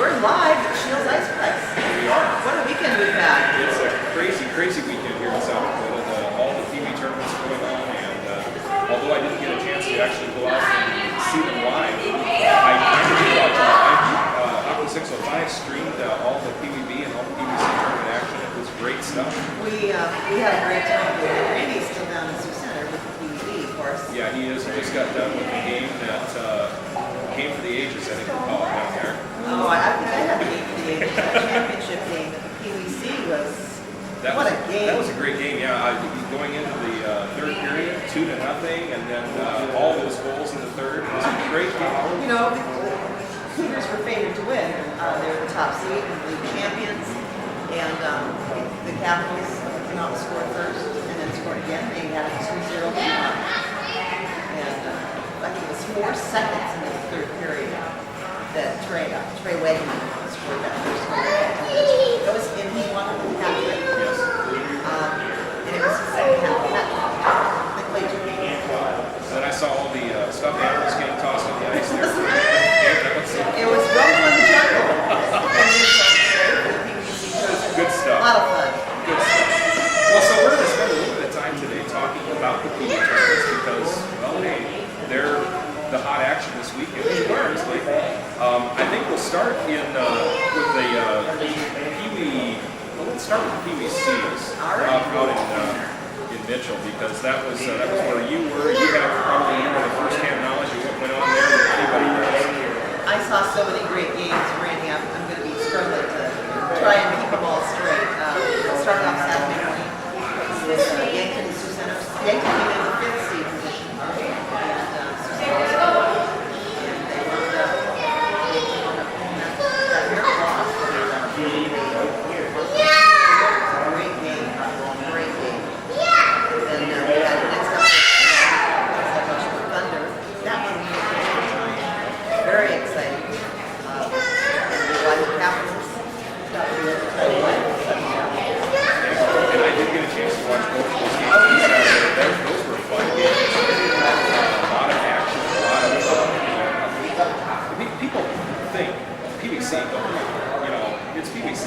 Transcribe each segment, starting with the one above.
We're live at Shields Ice Place. We are. What a weekend we've had. It's a crazy, crazy weekend here in South Dakota. All the TV tournaments going on, and although I didn't get a chance to actually go out and see them live, I did watch live. Hockey 605 streamed all the PVB and all the PVC tournament action. It was great stuff. We had a great time. Randy's still down in Sioux Center with the PVB, of course. Yeah, he is. He just got done with the game that came for the ages, I think we call it down there. Oh, I think I had the game for the ages. That championship game at the PVC was what a game. That was a great game, yeah. Going into the third period, 2-0, and then all those goals in the third. It was a great game. You know, the Cougars were favored to win. They were the top seed and league champions. And the Capitals came out and scored first and then scored again. They had a 2-0 lead. And I think it was 4 seconds in the third period that Trey Wegman scored that first goal. It was in he won the hat-trick. Yes. And it was the second half of that. They played 2 games. And then I saw all the stuffed animals getting tossed on the ice there. It was Rumble in the Jungle. Good stuff. A lot of fun. Good stuff. Well, so we're going to spend a little bit of time today talking about the PV tournaments because, well, hey, they're the hot action this weekend, honestly. I think we'll start with the Pee-wee. Well, let's start with the PVCs out in Mitchell because that was where you were. You had probably the first-hand knowledge of what went on there than anybody does. I saw so many great games, Randy. I'm going to be struggling to try and keep them all straight. Starting off Saturday morning with Yankton and Sioux Center. Yankton came in the 5th seed position. And Sioux Center was 4th. And they wound up pulling that miracle off. Great game. Great game. And then we had the next up Thunder. That one we had a good time. Very exciting. And we watched the Capitals. And I did get a chance to watch both of those games on Saturday. Those were fun games. A lot of action, a lot of people think PVC, it's PVC.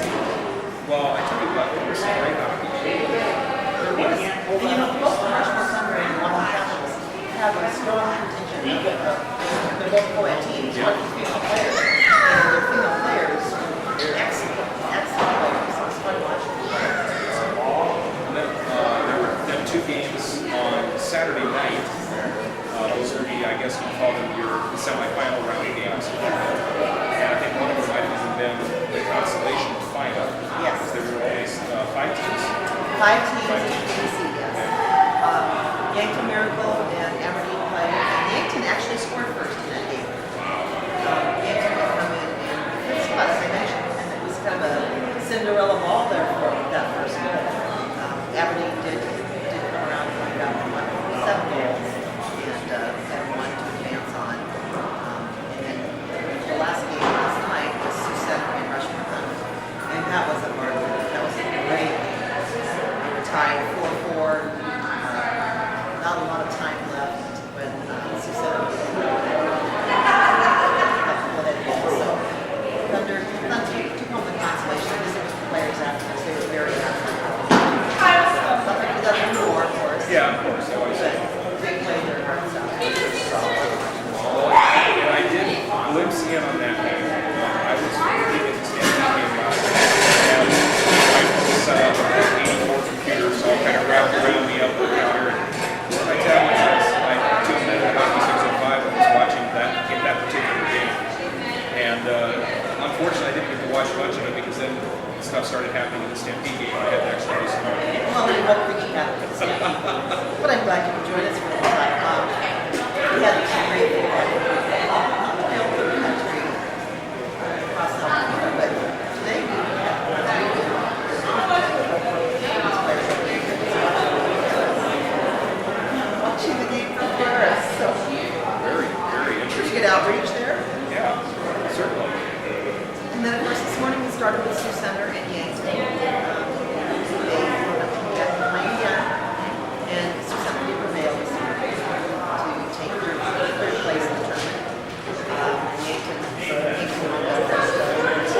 Well, I tell you what, there was some great hockey. There was. And you know, both the Rushmore Thunder and the Ottawa Capitals have a strong contingent. They're both co-ed teams, but female players. And their female players are excellent. Excellent players. So it's fun watching. And then there were then 2 games on Saturday night. Those would be, I guess you call them your semifinal round games. And I think one of them might have even been the consolation final. Yes. There were only 5 teams. 5 teams in PVC, yes. Yankton Miracle and Aberdeen played. And Yankton actually scored first in that game. Yankton had come in and spot, as I mentioned, and it was kind of a Cinderella ball there for that first goal. Aberdeen did come around and got 7 goals and won to advance on. And then the last game last night was Sioux Center and Rushmore Thunder. And that was a marvel. That was a great game. They were tied 4-4. Not a lot of time left when Sioux Center was so Thunder took home the consolation. I visited with the players afterwards. They were very happy. Something to done before, of course. Yeah, of course. Always. But they played their hearts out. And I did glimpse in on that game. I was looking at the standing game last night. And I was set up on 84 computers, all kind of wrapped around me up the counter. And I tell you this, I tuned in at Hockey 605 and was watching that particular game. And unfortunately, I didn't get to watch much of it because then stuff started happening in the Stampede game. I had to actually do some more. Well, we hope we can have it. But I'm glad you could join us for the time. We had some great across the country, but today we have watching the game from Paris. So Very, very did interesting. you get outreach there? Yeah, certainly. And then, of course, this morning we started with Sioux Center and Yankton. They got behind and Sioux Center did prevail this morning to take third place in the tournament. Yankton won the first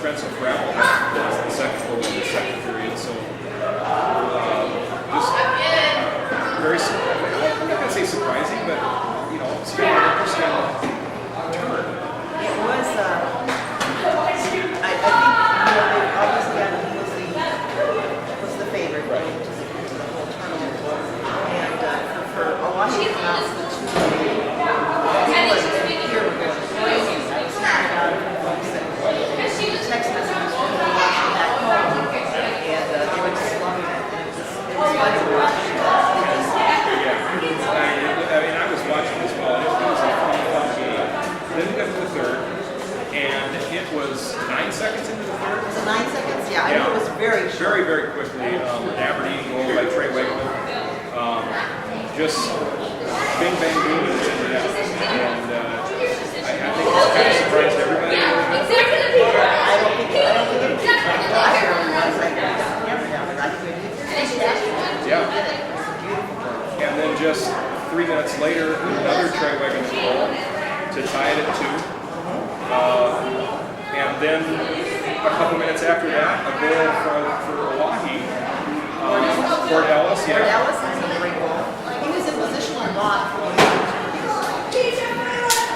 Spencer Frappel was the second goal in the second period. So just very, I'm not going to say surprising, but it's kind of an interesting turn. It was, I think, they always got, he was the favorite going into the whole tournament. And for Oahu to come out to the 2-1, here we're going crazy. I was hanging out with folks that text messages when we were watching that home, and they were just loving it. It was fun to watch. I was watching as well, and it was a fun game. Then we got to the third, and it was 9 seconds into the third. Was it 9 seconds? Yeah, I know it was very short. Very, very quickly. An Aberdeen goal by Trey Wegman. Just bing, bang, boom, and it's in the net. And I think it's kind of surprised everybody. I don't think it was. I barely was. I got the camera down there. I couldn't. Yeah. And then just 3 minutes later, another Trey Wegman goal to tie it at 2. And then a couple minutes after that, a goal for Oahu. Fort Ellis, Fort Ellis is a great goal. He was in position a lot for the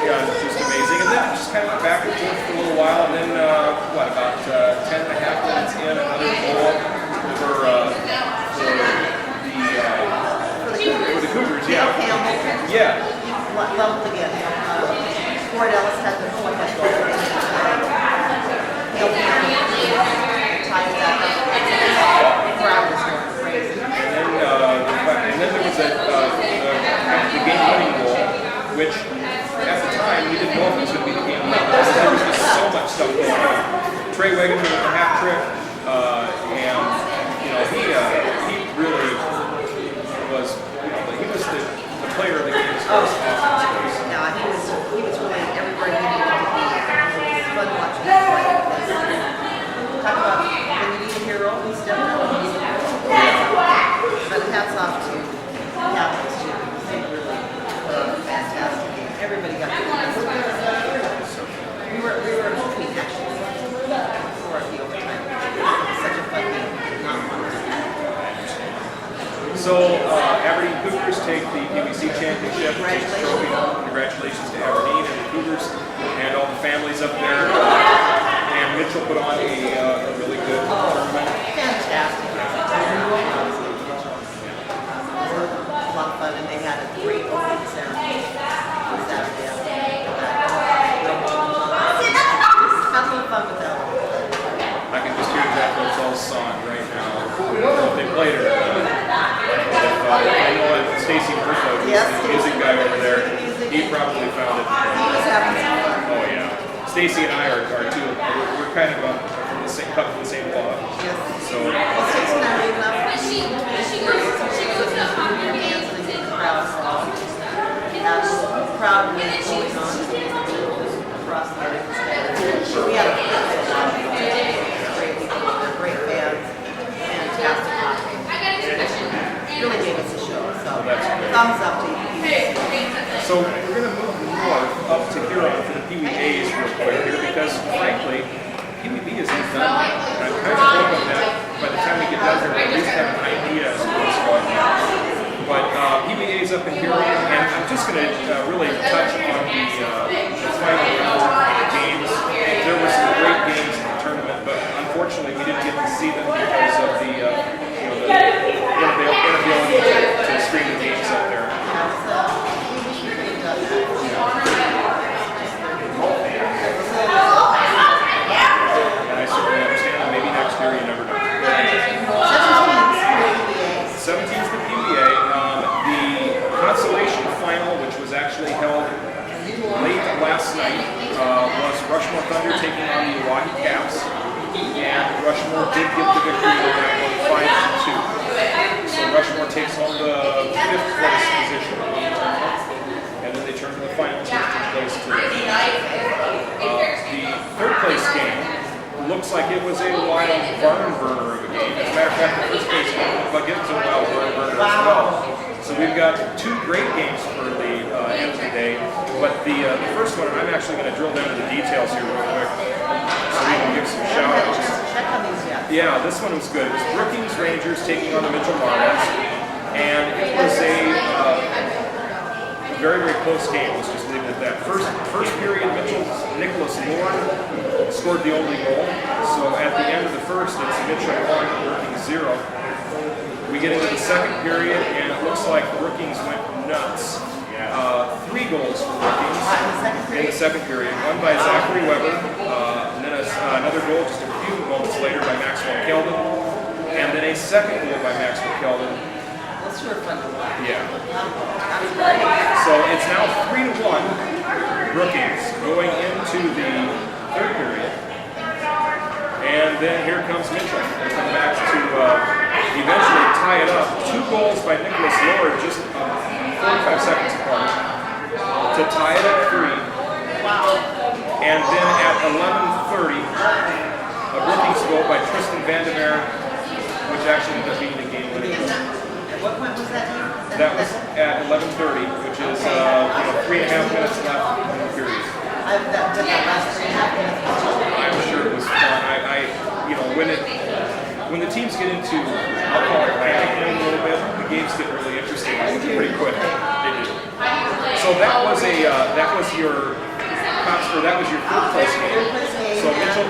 yeah, it was just amazing. And then it just kind of went back and forth for a little while. And then, about 10 and a half minutes in, another goal for the Cougars, yeah. Campbell. Yeah. Leveled again. Fort Ellis had the point that goal. Hill Campbell tied that up. The crowd was going crazy. And then there was the game-winning goal, which at the time we didn't know if it was going to be the game-winning goal. There was just so much stuff going on. Trey Wegman with a hat trick, and he really was. He was the player of the game as far as offense goes. Yeah, he was really everywhere he needed to be. It was fun watching him play. Talk about when you need a hero, he's definitely needed a hero. But hats off to the Capitals too. They really put on a fantastic game. Everybody got their best. We were hoping actually for the overtime. Such a fun game. Not fun. So Aberdeen Cougars take the PBC Championship. Congratulations to Aberdeen and the Cougars and all the families up there. And Mitchell put on a really good tournament. Fantastic. A lot of fun, and they had a great opening ceremony on Saturday afternoon. Have a little fun with that. I can just hear Jack Rosell's song right now. If they played it. I know that Stacy Murphy, the music guy over there, he probably found it. He was having some fun. Oh yeah. Stacy and I are two. We're kind of from the same cut from the same cloth. Yes. So. Well, Stacy and I made enough. She goes up to your hands and the crowd for all. Proud of what was going on across the area. We had a great people. They're great fans. Fantastic hockey. Really gave us a show. So thumbs up to you. So we're going to move north up to Huron for the PWAs real quick here because, frankly, PWB isn't done yet. And I'm kind of hoping that by the time we get down here, we'll at least have an idea as to what's going on. But PWAs up in Huron, and I'm just going to really touch on the final games. There were some great games in the tournament, but unfortunately we didn't get to see them because of the inability to stream the games up there. And I certainly understand that maybe next year you never know. 17's the PBA. The consolation final, which was actually held late last night, was Rushmore Thunder taking on the Oahu Caps. And Rushmore did get the victory on that one, 5-2. So Rushmore takes home the 5th place position on the tournament. And then they turn to the finals, which took place today. The 3rd place game looks like it was a wild barn burner of a game. As a matter of fact, the 1st place game looked like it was a wild barn burner as well. So we've got 2 great games for the end of the day. But the first one, I'm actually going to drill down to the details here real quick so we can give some I shout haven't had a outs. chance to check on these yet. Yeah, this one was good. It was Brookings Rangers taking on the Mitchell Marlins. And it was a very, very close game. Let's just leave it at that. First period, Nicholas Lord scored the only goal. So at the end of the first, it's Mitchell 1, Brookings 0. We get into the second period, and it looks like Brookings went nuts. 3 goals for Brookings in the second period. One by Zachary Weber, and then another goal just a few moments later by Maxwell Keldon, and then a second goal by Maxwell Keldon. Those two are fun to watch. Yeah. That's great. So it's now 3-1 Brookings going into the third period. And then here comes Mitchell. They come back to eventually tie it up. 2 goals by Nicholas Lord just 45 seconds apart to tie it at 3. Wow. And then at 11:30, a Brookings goal by Tristan Vandermeer, which actually ended up being the game winning goal. At what point was that game? That was at 11:30, which is 3.5 minutes left in the period. That last 3.5 minutes was children. I'm sure it was fun. When the teams get into, I'll call it ranking a little bit, the games get really interesting pretty quick. They do. So that was your third place game. So Mitchell,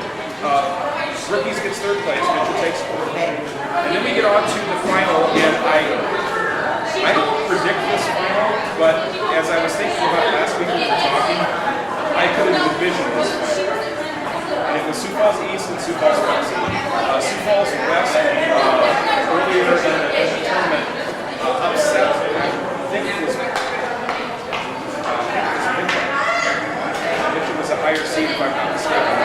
Rookies gets third place. Mitchell takes fourth. And then we get on to the final, and I don't predict this final, but as I was thinking about last week when we were talking, I could have envisioned this final. And it was Sioux Falls East and Sioux Falls West. Sioux Falls West earlier in the tournament upset, I think it was Mitchell was a higher seed if I'm not mistaken.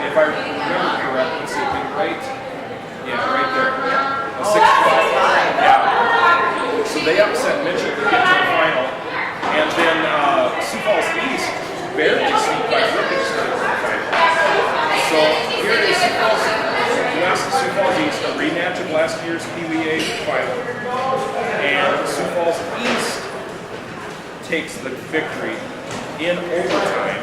If I remember correctly, it's right there. A 6-5. Yeah. So they upset Mitchell to get to the final. And then Sioux Falls East barely sneaked by Rookies to the final. So here is Sioux Falls West and Sioux Falls East, a rematch of last year's PWA final. And Sioux Falls East takes the victory in overtime.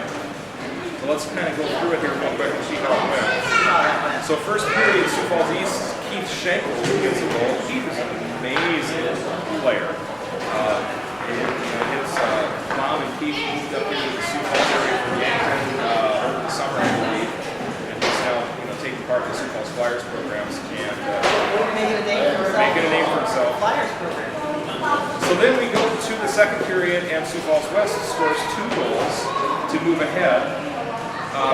So let's kind of go through it here real quick and see how it went. So first period, Sioux Falls East, Keith Schenkel gets a goal. Keith is an amazing player. His mom and Keith moved up into the Sioux Falls area from Yankton over the summer, I believe, and he's now taking part in the Sioux Falls Flyers programs and making a name for himself. Flyers program. So then we go to the second period, and Sioux Falls West scores 2 goals to move ahead.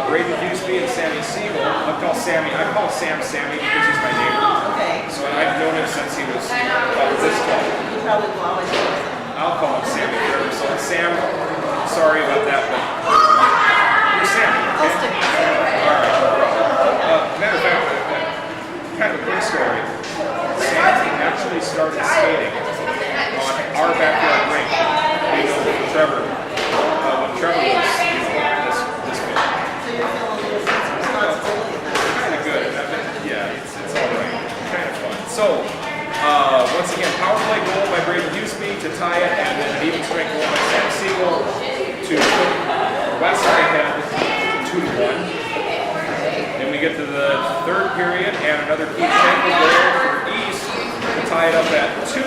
Braden Huseby and Sammy Siegel. I call Sam Sammy because he's my neighbor. Okay. So I've known him since he was about this tall. You probably will always do it. I'll call him Sammy forever. So Sam, sorry about that, but you're Sammy. I'll stick with it. All right. Matter of fact, kind of a quick story. Sam actually started skating on our backyard rink. We know from Trevor. When Trevor was, this big. So you're feeling a little sense of responsibility in that. Kind of good. Yeah, it's all right. Kind of fun. So, once again, power play goal by Braden Huseby to tie it, and then an even strength goal by Sam Siegel to put West ahead 2-1. Then we get to the third period, and another Keith Schenkel goal for East to tie it up at 2.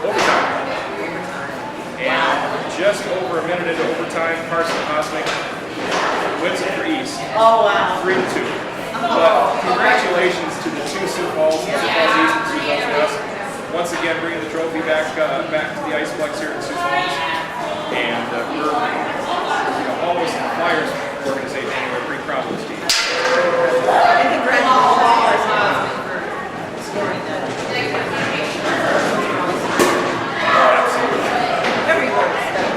Overtime. And just over a minute into overtime, Carson Kosnick wins it for East. Oh, wow. 3-2. But congratulations to the 2 Sioux Falls, Sioux Falls East and Sioux Falls West. Once again, bringing the trophy back to the Iceplex here in Sioux Falls. And we're always the Flyers organization, and we're pretty proud of this team. And congratulations for scoring that. Oh, absolutely. Every goal is done.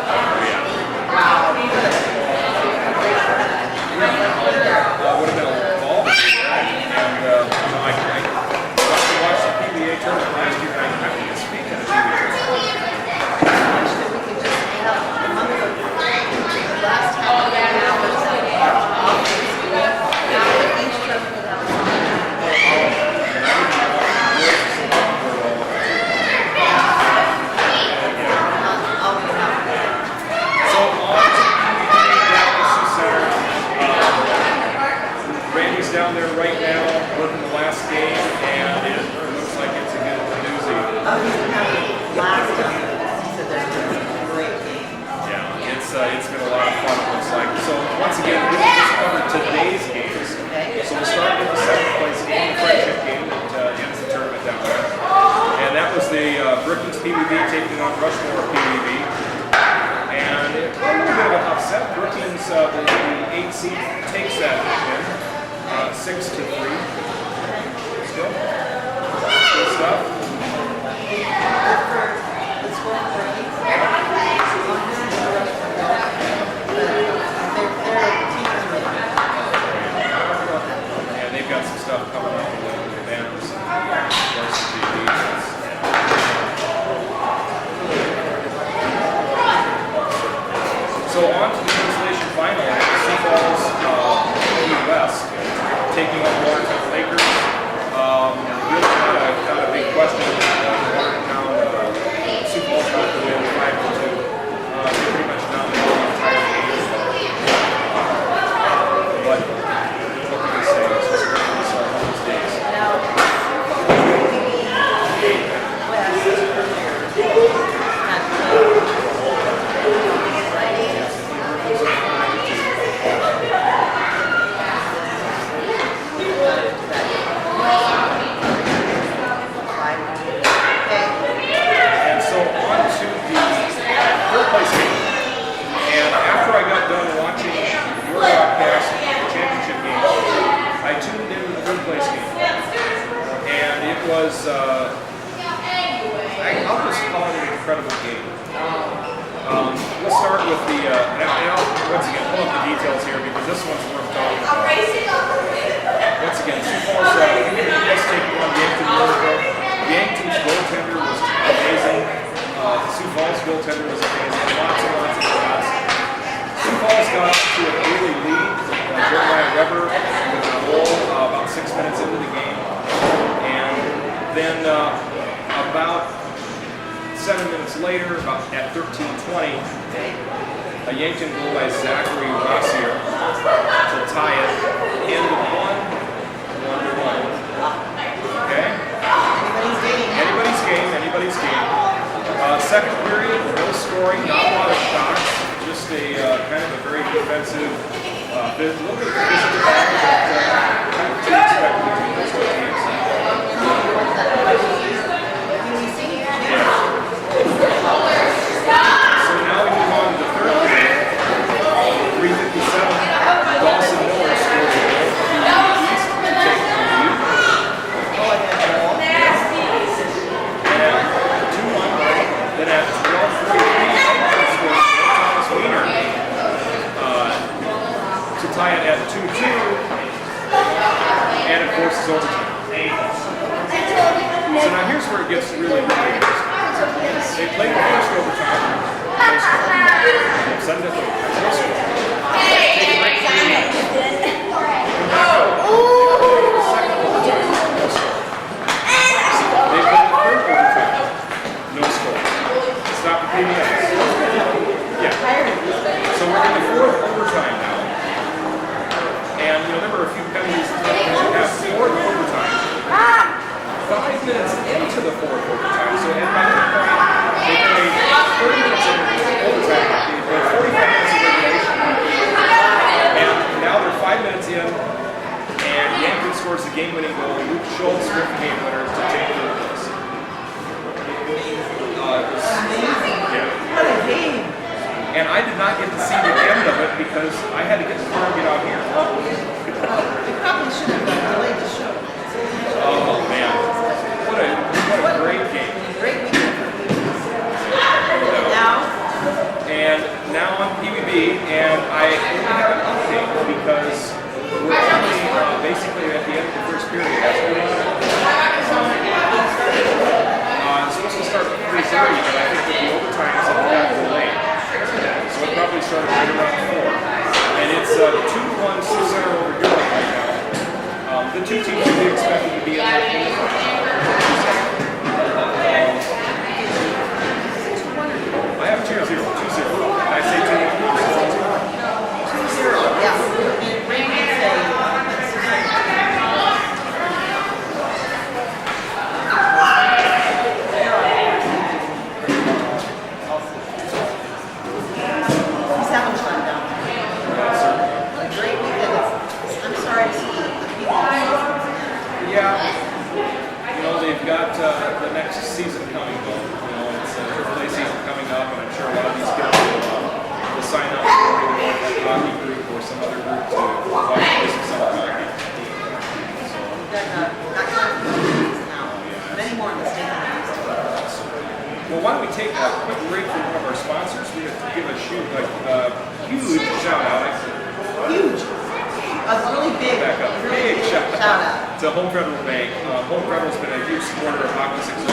Oh, yeah. Wow. Would have been a ball to do that. And I got to watch the PBA tournament last year, and I can't speak at a PBA tournament. I wish that we could just have a month of the last half of an hour he's been having a blast down there. He said there's been a great game. Yeah, it's been a lot of fun, it looks like. So once again, we just covered today's games. Okay. So we'll start with the second place game, the friendship game that ends the tournament down there. And that was the Brookings PBB taking on Rushmore PBB. And it was a little bit of an upset. Brookings, the 8 seed, takes that win, 6-3. Still, good stuff. The score for Brookings. They're a team And they've got some stuff coming up with the banners and varsity defense. So on to the consolation final, Sioux Falls West taking on Watertown Lakers. Really not a big question. Watertown, Sioux Falls got the win 5-2. They pretty much dominated the entire game. But what can we say? This is one of those days. Now, West earlier had And so on to the third place game. And after I got done watching your broadcast championship game, I tuned into the third place game. And it was, I'll just call it an incredible game. We'll start with the, once again, pull up the details here because this one's worth talking about. Once again, Sioux Falls just taking on Yankton Miracle. Yankton's goaltender was amazing. Sioux Falls goaltender was amazing. Lots and lots of shots. Sioux Falls got to an early lead. Jeremiah Weber with a goal about 6 minutes into the game. And then about 7 minutes later, about at 13:20, a Yankton goal by Zachary Rossier to tie it into 1-1. Okay? Anybody's game. Second period, no scoring, not a lot of shots, just a kind of a very defensive, a little bit of physical battle that kind of to expect between those two teams. So now we move on to the third period. 3:57. Dawson Miller scores a goal for the East to take the lead. And 2-1. Then at 12:43, scores Thomas Wiener to tie it at 2-2. And it forces overtime. So now here's where it gets really interesting. They played the first overtime. No score. Send it overtime. No score. Take a break for 3 minutes. Come back out. They play the second overtime. No score. They play the third overtime. No score. Stop the PBS. Yeah. So we're in the fourth overtime now. And there were a few penalties at fourth overtime. 5 minutes into the fourth overtime. So at that point, they played 30 minutes of overtime. They played 45 minutes of regulation. And now they're 5 minutes in, and Yankton scores the game-winning goal. Luke Schultz with the game winner to take third place. What a game. And I did not get to see the end of it because I had to get the car and get out here. We probably should have delayed the show. Oh man, what a great game. Great weekend for Blues. Now on PBB, and I only have an update because we're only basically at the end of the first period. It's supposed to start at 3:30, but I think with the overtimes it got delayed. So it probably started right around 4. And it's 2-1 the next season coming, though. You know, it's AAA season coming up, and I'm sure a lot of these kids will sign up for either a hockey group or some other group to watch play some summer hockey. So, Not counting the leagues now. Many more in the state than there used to be. well, why don't we take a quick break from one of our sponsors? We're going to give a huge shout out. Huge. A really big, Back up. really Big shout out. out to Home Federal Bank. Home Federal's been a huge supporter of Hockey 605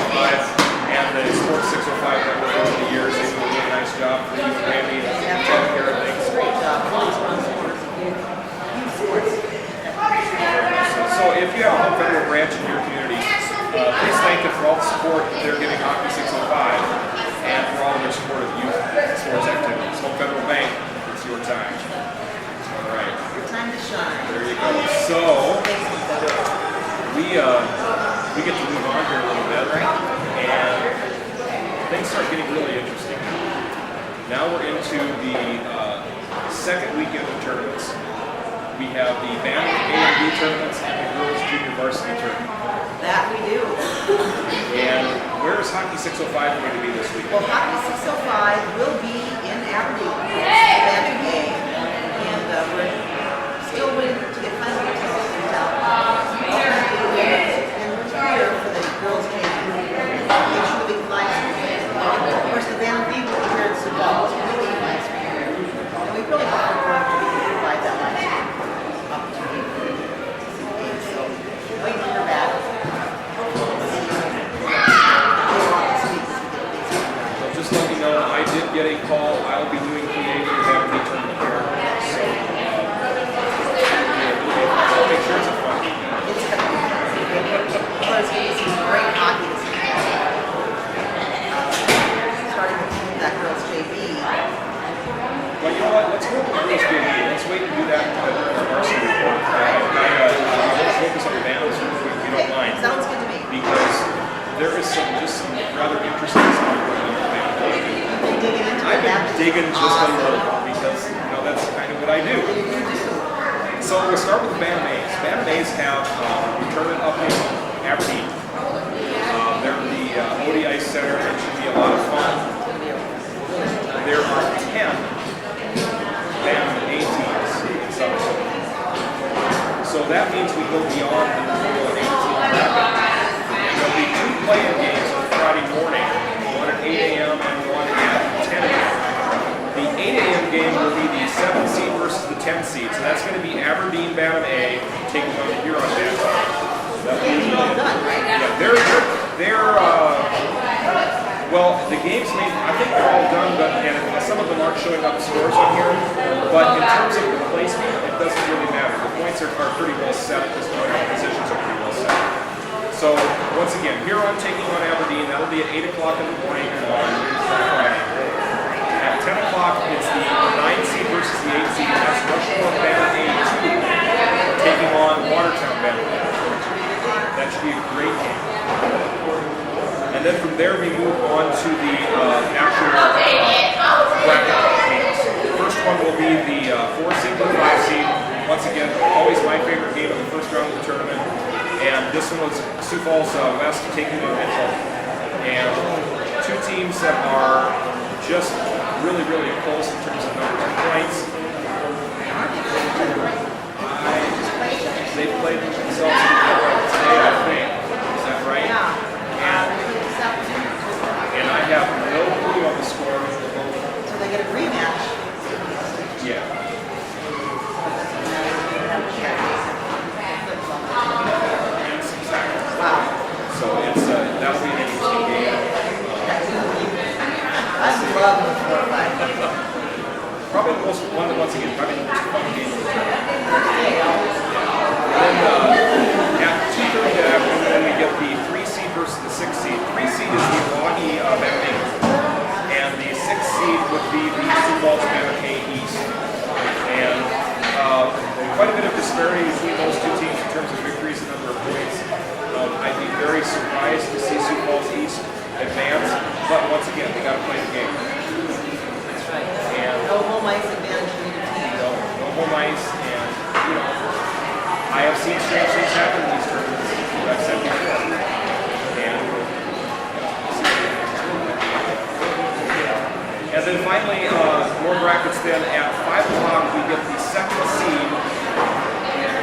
and the Sports 605 network over the years. They do a really nice job for you and Randy and taking care of things. Great job. Really strong sports. Huge sports. So if you have a Home Federal branch in your community, please thank them for all the support they're giving Hockey 605 and for all of their support of youth sports activities. Home Federal Bank, it's your time. All right. Your time to shine. There you go. So we get to move on here a little bit, and things start getting really interesting. Now we're into the second weekend of tournaments. We have the band A and B tournaments and the girls junior varsity tournament. That we do. And where is Hockey 605 going to be this week? Well, Hockey 605 will be in Aberdeen. Band A. And we're still waiting to get final results from town. And we're here for the girls' game. Make sure we can live stream. Of course, the band B will be here in Sioux Falls. We'll be live streaming. And we really hope we're going to be able to provide that live stream opportunity for to see the game. So, waiting to hear back. So just let me know, I did get a call. I'll be doing PA for the Aberdeen tournament here. So I'll make sure it's a fun weekend. It's going to be there's going to be some great hockey this weekend. Starting with that girls JV. Well, you know what? Let's go with the girls' JV. Let's wait and do that during our varsity report. Let's focus on the bands if you don't mind. Sounds good to me. Because there is some rather interesting stuff going on with the band. You've been digging into I've that. been digging just a little because that's kind of what I do. So we'll start with the Band A's. Band A's have a tournament up in Aberdeen. They're in the Odie Ice Center. It should be a lot of fun. There are 10 Band A teams in Southern Illinois. So that means we go beyond the normal 18 bracket. There'll be 2 play-in games on Friday morning, one at 8 a.m. and one at 10 a.m. The 8 a.m. game will be the 7th seed versus the 10th seed. So that's going to be Aberdeen Bantam A taking on the Huron Bantam. That will be Well done, right? yeah, they're well, the games I think they're all done, but and some of them aren't showing up scores on here. But in terms of the placement, it doesn't really matter. The points are pretty well set at this point. The positions are pretty well set. So once again, Huron taking on Aberdeen. That'll be at 8 o'clock in the morning on Friday. At 10 o'clock, it's the 9 seed versus the 8 seed. That's Rushmore Bantam A2 taking on Watertown Bantam. That should be a great game. And then from there, we move on to the actual bracket games. The first one will be the 4 seed and 5 seed. Once again, always my favorite game of the first round of the tournament. And this one was Sioux Falls West taking on Mitchell. And 2 teams that are just really, really close in terms of numbers of points. They played themselves today, I think. Is that right? Yeah. And I have no clue on the score. So they get a rematch. Yeah. Yes, exactly. Wow. So it's that'll be an interesting game. I love the 4-5. Probably the most one that once again probably the most fun game. Yeah. And at 2:30 that afternoon we get the 3 seed versus the 6 seed. 3 seed is the Milwaukee Bantam, and the 6 seed would be the Sioux Falls Bantam East. And quite a bit of disparity between those 2 teams in terms of victories and number of points. I'd be very surprised to see Sioux Falls East advance, but once again, they got to play the game. That's right. And No home ice advantage for either team. no home ice, and I have seen strange things happen in these tournaments. I've said before, and more brackets then. At 5 o'clock, we get the second seed,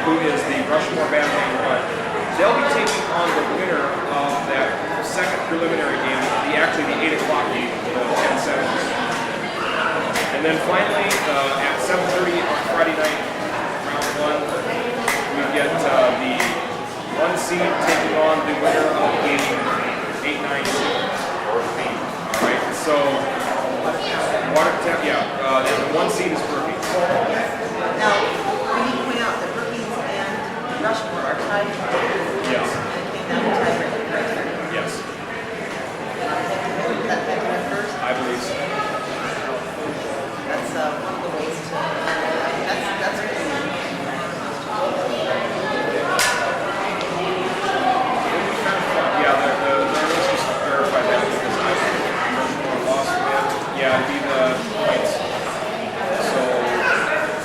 who is the Rushmore Band Run. They'll be taking on the winner of that second preliminary game, actually the 8 o'clock game, 10-7. And then finally, at 7:30 on Friday night, round 1, we get the 1 seed taking on the winner of game 8-9 seed. Alright, so, Watertown, and the 1 seed is Brookings. Now, we need to point out that Brookings and Rushmore are tied. Yes. And it came down to tiebreaker, correct? Yes. That first? I believe so. That's one of the ways to. That's really. Yeah, let's just verify that because I lost it. Yeah, it'd be the points. So,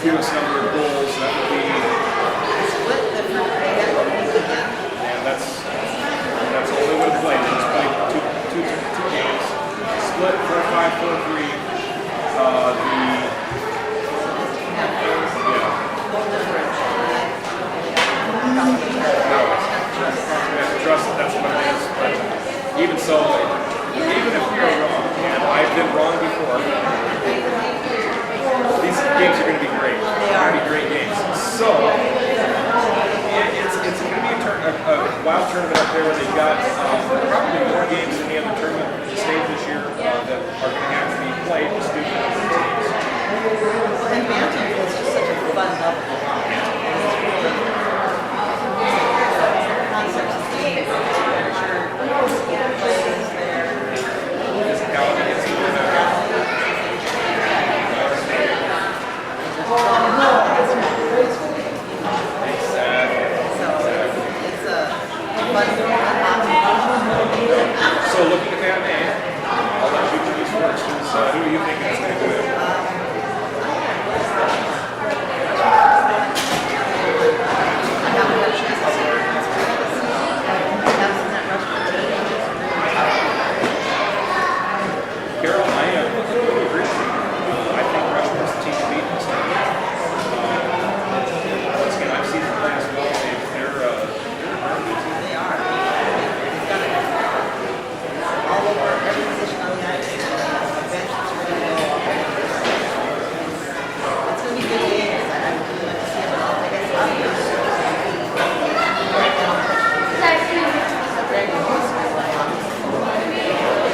fewest number of goals, that would be. Split different again. And that's the only way to play. They just play two games. Split 4-5, 4-3. Trust that that's what it is. But even so, even if we are wrong, and I've been wrong before, these games are going to be great. They're going to be great games. So it's going to be a wild tournament up there where they've got probably more games than any other tournament stage this year that are going to have to be played just due to the number of teams. And Bantam is just such a fun level to watch. Concepts of games, temperature, plays there. Physicality gets into that. So looking at that name, I'll let you choose first. Who do you think is going to do it? Carol, I agree with you. I think Rushmore's the team to beat this time. Once again, I've seen them play as well. They're a good team. They are. They've got it all over every position on the ice. The bench is ready to go. It's going to be good games. I'd really like to see them all. I guess obviously.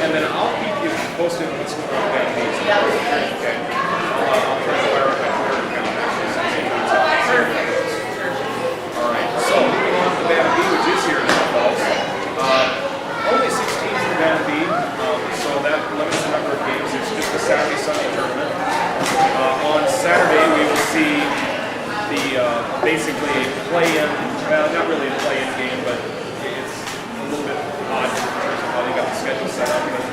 And then I'll keep you posted on what's going on with that piece. That would be great. Okay. I'll try to fire up my Twitter account actually since you can tell me. All right. So moving on to the Band B, which is here in Sioux Falls. Only 6 teams in the Band B, so that limits the number of games. It's just a Saturday-Sunday tournament. On Saturday, we will see the basically play-in. Well, not really a play-in game, but it's a little bit odd in terms of how they got the schedule set up. But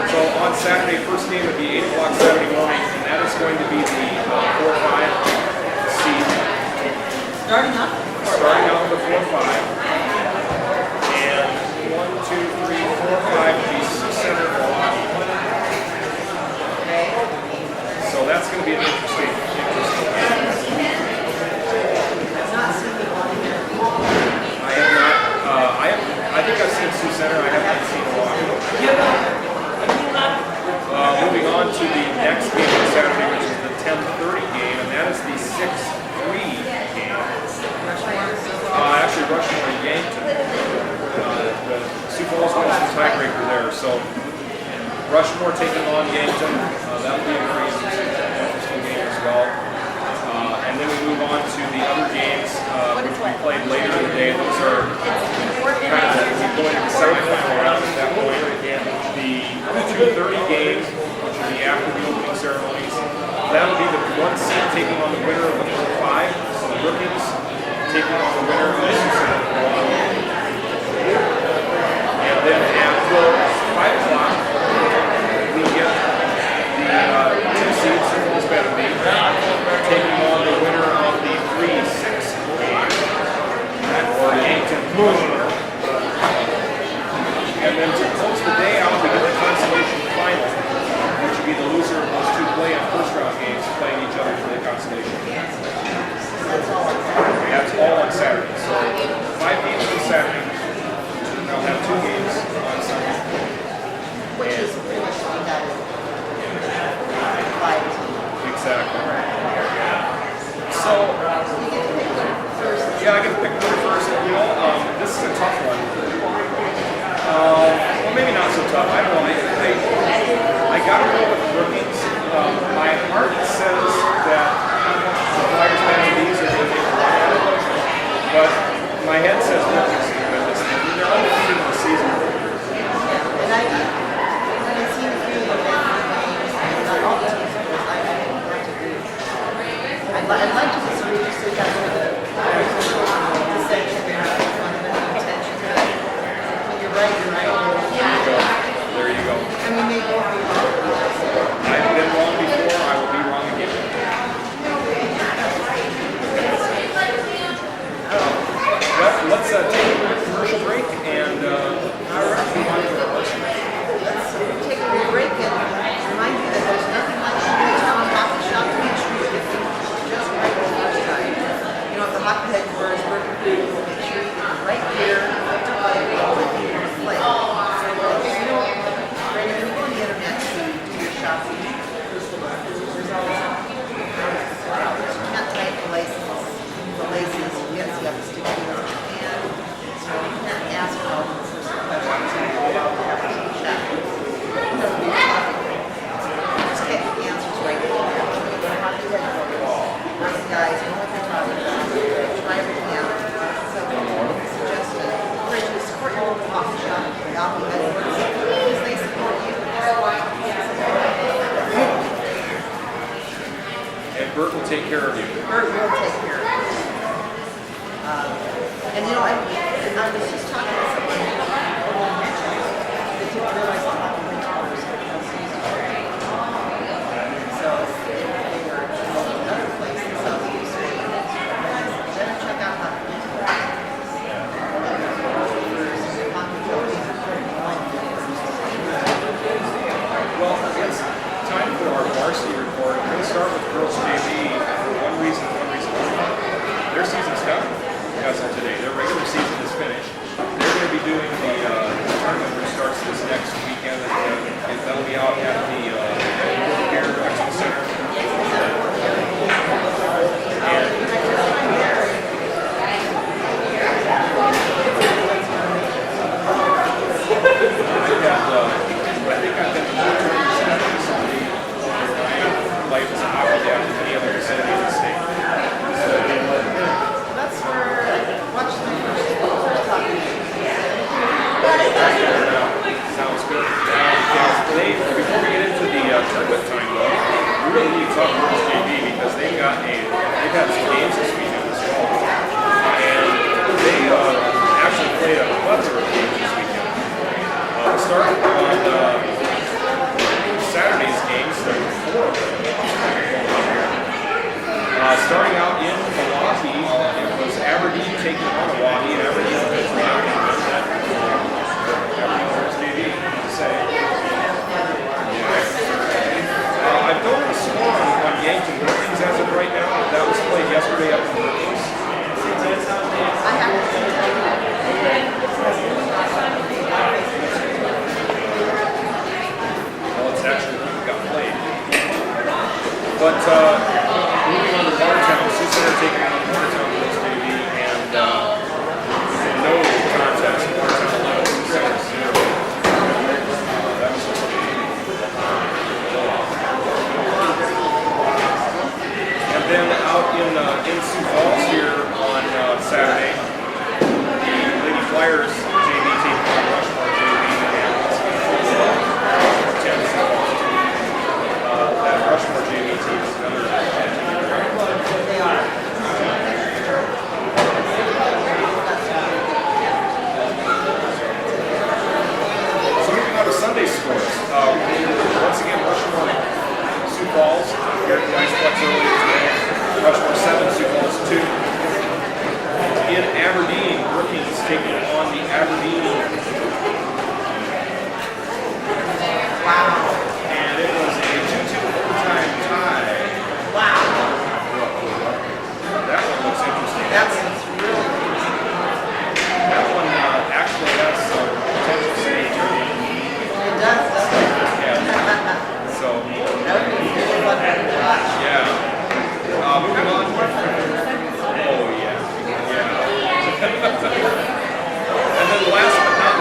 so on Saturday, first game would be 8 o'clock Saturday morning, and that is going to be the 4-5 seed. Starting out With 4-5. And 1, 2, 3, 4, 5 would be center block. Okay. So that's going to be an interesting game. I've not seen the one here. I have not. I think I've seen Sioux Center. I have not seen a lot. Moving on to the next game on Saturday, which is the 10:30 game, and that is the 6-3 game. Actually, Rushmore and Yankton. The Sioux Falls wins the tiebreaker there. So Rushmore taking on Yankton. That will be a very interesting game as well. And then we move on to the other games, which we played later in the day. Those are kind of going to the semifinal round at that point. The 2:30 game, which will be after the opening ceremonies. That will be the 1 seed taking on the winner of the 4-5. So the Brookings taking on the winner of the Sioux Center. And then at 5 o'clock, we get the 2 seeds from Falls Band B taking on the winner of the 3-6 game for Yankton Rushmore. tough. I don't know. I got to go with Brookings. My heart says that the Flyers penalties are going to make a run at it, but my head says Brookings is going to win this thing. They're undefeated in the season. And I've seen a few of them, not all the teams, but I didn't have to agree. I'd like to disagree just so you guys know the dissension there, fundamental intention. When you're right, you're right. There you go. I mean, they both be wrong. I've been wrong before. I will be wrong again. Well, let's take a quick commercial break and move on to our varsity. Let's take a little break and remind you that there's nothing like Town Coffee Shop to make sure you get things just right the first time. You know, at the hockey headquarters, Burger King will make sure you get the right gear, right to play, all the gear to play. So, you know, right when you go on the internet to do your shopping, there's always you can't type the license, the laces, yes, you have to stick to your hand. So you can't ask for all the personal questions about the coffee shop. Just get the answers right there. Those guys know what they're talking about. Try everything out. So, suggest encourage you to support your local coffee shop. The Alpha headquarters, because they support you. And Bert will take care of you. Bert will take care of you. And you know, I was just talking to someone who mentioned they didn't realize how the headquarters had season. So if they were in another place in Southeast Spain, better check out how the Well, it's time for our varsity report. We're going to start with girls JV for one reason only. Their season's done as of today. Their regular season is finished. They're going to be doing the tournament which starts this next weekend. And that'll be out at the Care Expo Center. I think I've been to Sunday. Life as a hockey dad in any other vicinity in the state. That's where I watched the first hockey game. Sounds good. Today, before we get into the tournament time, though, we really need to talk about JV because they've had some games this weekend as well, and they actually played a plethora of games this weekend. Starting on Saturday's games, there were 4 of them. Starting out in Milwaukee, it was Aberdeen taking on Milwaukee, and Aberdeen was not going to win that. Aberdeen JV, to say. I don't have a score on Yankton Brookings as of right now. That was played yesterday up in Brookings. I have to Well, it's actually got played. But moving on to Watertown, Sioux Center taking on Watertown Girls JV, and no contest. Watertown 11, Sioux Center 0. That was just and then out in Sioux Falls here on Saturday, the Lady Flyers JV taking on Rushmore JV, and that Rushmore JV team is another. They are. So moving on to Sunday scores. Once again, Rushmore, Sioux Falls, Garrett Weisplex earlier today. Rushmore 7, Sioux Falls 2. In Aberdeen, Brookings taking on the Aberdeen. Wow. And it was a 2-2 overtime tie. Wow. That one looks interesting. That's really interesting. That one actually has some potential stage. It does, doesn't it? Yeah. So, That would be really fun to watch. yeah. Moving on. Oh, yeah. Yeah. And then last but not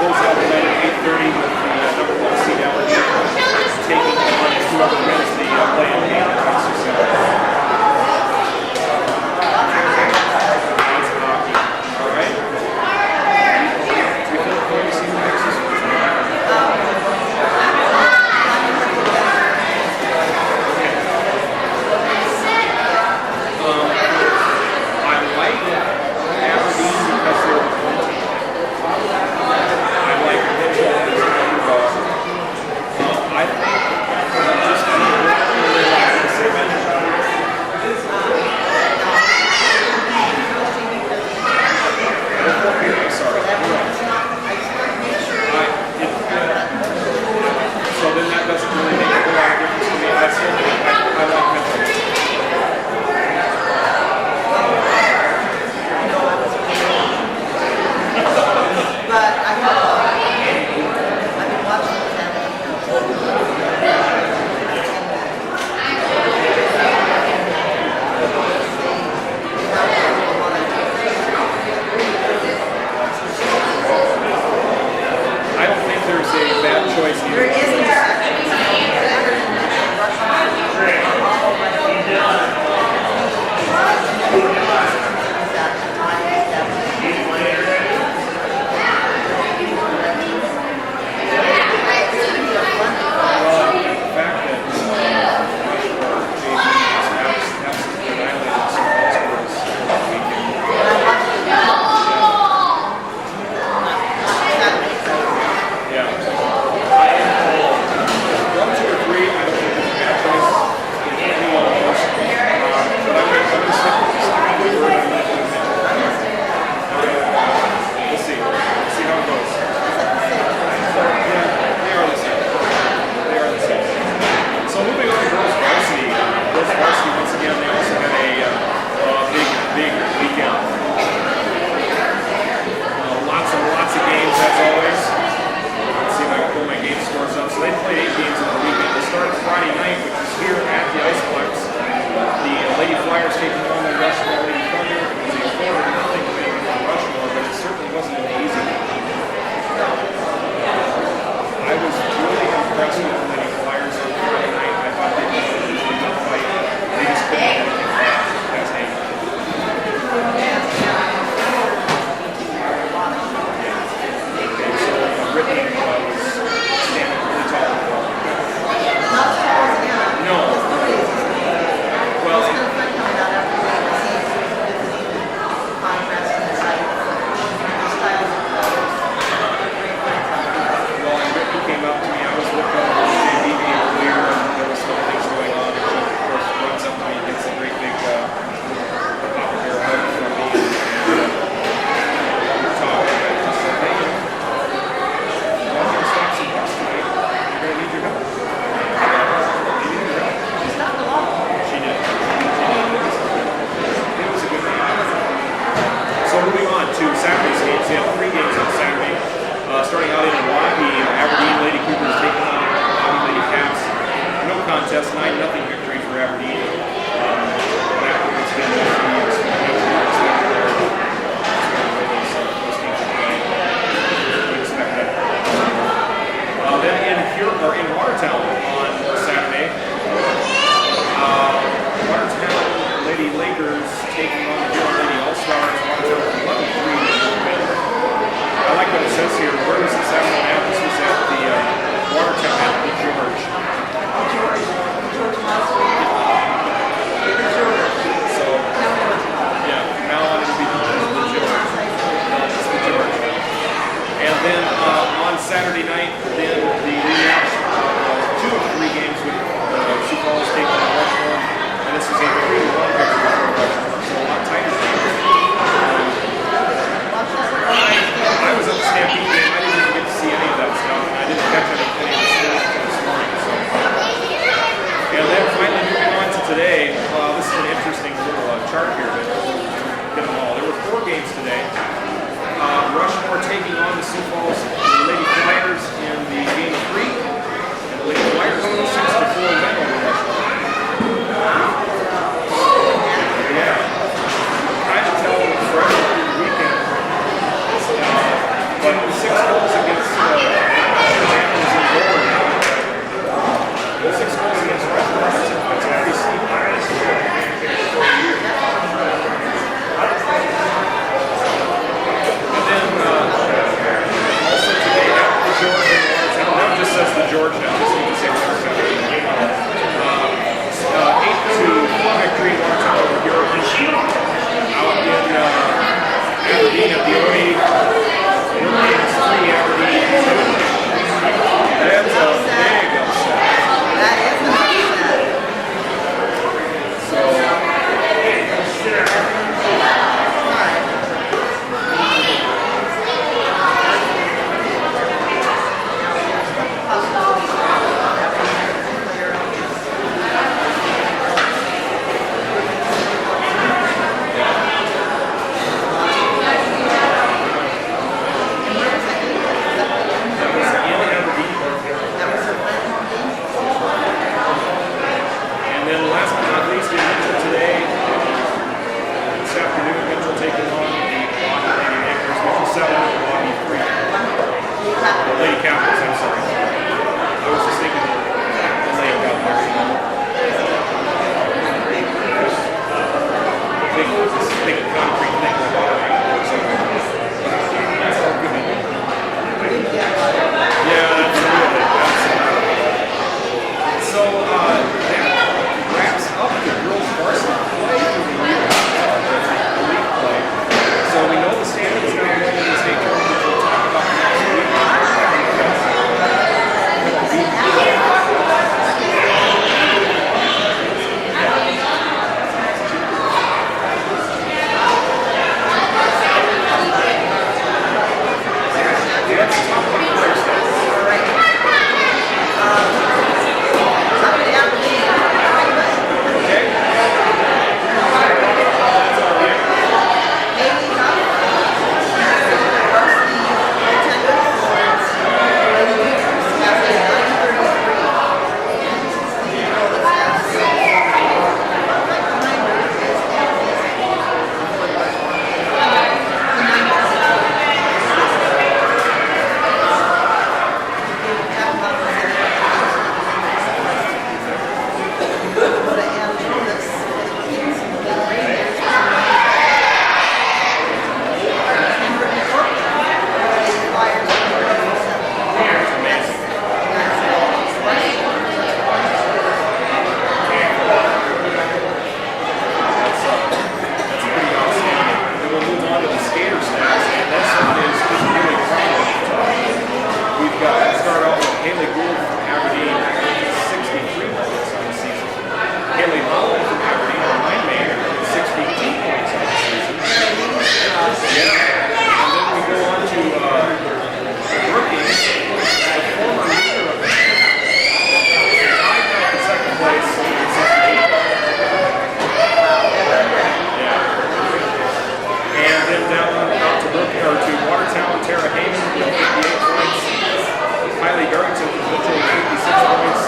close out the night at 8:30 with the number 1 seed Aberdeen taking on whoever wins the play-in game at Texas Center. That's hockey. All right. Do you feel like going to see Texas? I like Aberdeen because they're the home team. I like Mitchell as an underdog. I think just sorry. So then that doesn't really make a whole lot of difference to me. That's the only thing I like Mitchell. But I've been watching I don't think there's a bad choice either. there is a in 6 goals against Rams and Gore. 6 goals against Rams. That's a pretty steep rise. And then also today at the George in Watertown. That just says the George now. Just need to say Watertown. 8-4 victory Watertown over European. Out in Aberdeen at the OA. Europeans 3, Aberdeen 2. That's a big upset. That is an upset. So, that was in Aberdeen. And then last but not least, in Mitchell today, this afternoon, Mitchell taking on the Milwaukee Lady Makers. Mitchell 7, Milwaukee 3. The Lady Capitals, I'm sorry. I was just thinking the Lady Capitals. Big concrete thing. That's all good. Yeah, that's real big. So, that wraps up the girls' varsity play for the year. Elite play. So we know the standings now going into the state tournament, which we'll talk about next week. Let's talk about player stats. Okay? That's pretty outstanding. Then we'll move on to the skater stats, and this one is just really fun. We've got to start off with Haley Gould from Aberdeen, 63 points on the season. Haley Holland from Aberdeen, the line man, 62 points on the season. Yeah. And then we go on to rookies, the former leader of the tied up in second place, 68. And then down out to Watertown, Tara Heyman, 58 points. Kylie Garrington from Mitchell, 56 points.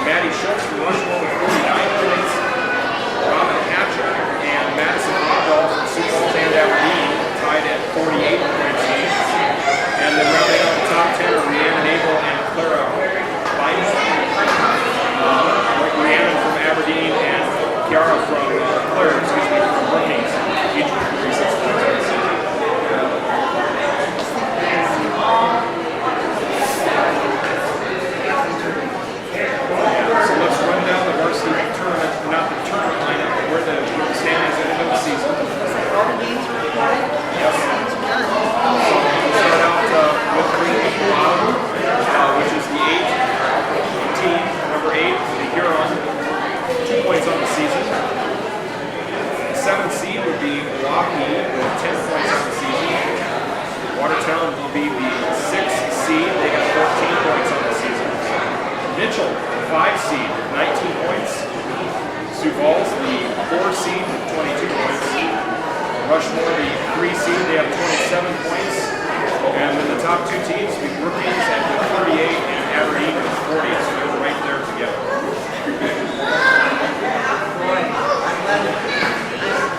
Maddie Schultz from Rushmore with 49 points. Robin Hatcher and Madison Rondolph from Sioux Falls and Aberdeen tied at 48 points each. And then rounding out the top 10 are Rhiannon Abel and Clara Biden. Rhiannon from Aberdeen and Kiara from Claire, from Brookings, each with 36 points. So let's run down the varsity tournament, not the tournament lineup, but where the standings at the end of the season. All the games are recorded. Yes. Games are done. So we'll start out with Green at the bottom, which is the 8th team, number 8, the Huron, 2 points on the season. The 7th seed would be Milwaukee with 10 points on the season. Watertown will be the 6th seed, they have 14 points on the season. Mitchell, 5 seed, 19 points. Sioux Falls, the 4 seed with 22 points. Rushmore, the 3 seed, they have 27 points. And then the top 2 teams, the Brookings and with 38 and Aberdeen with 40. So they're right there together.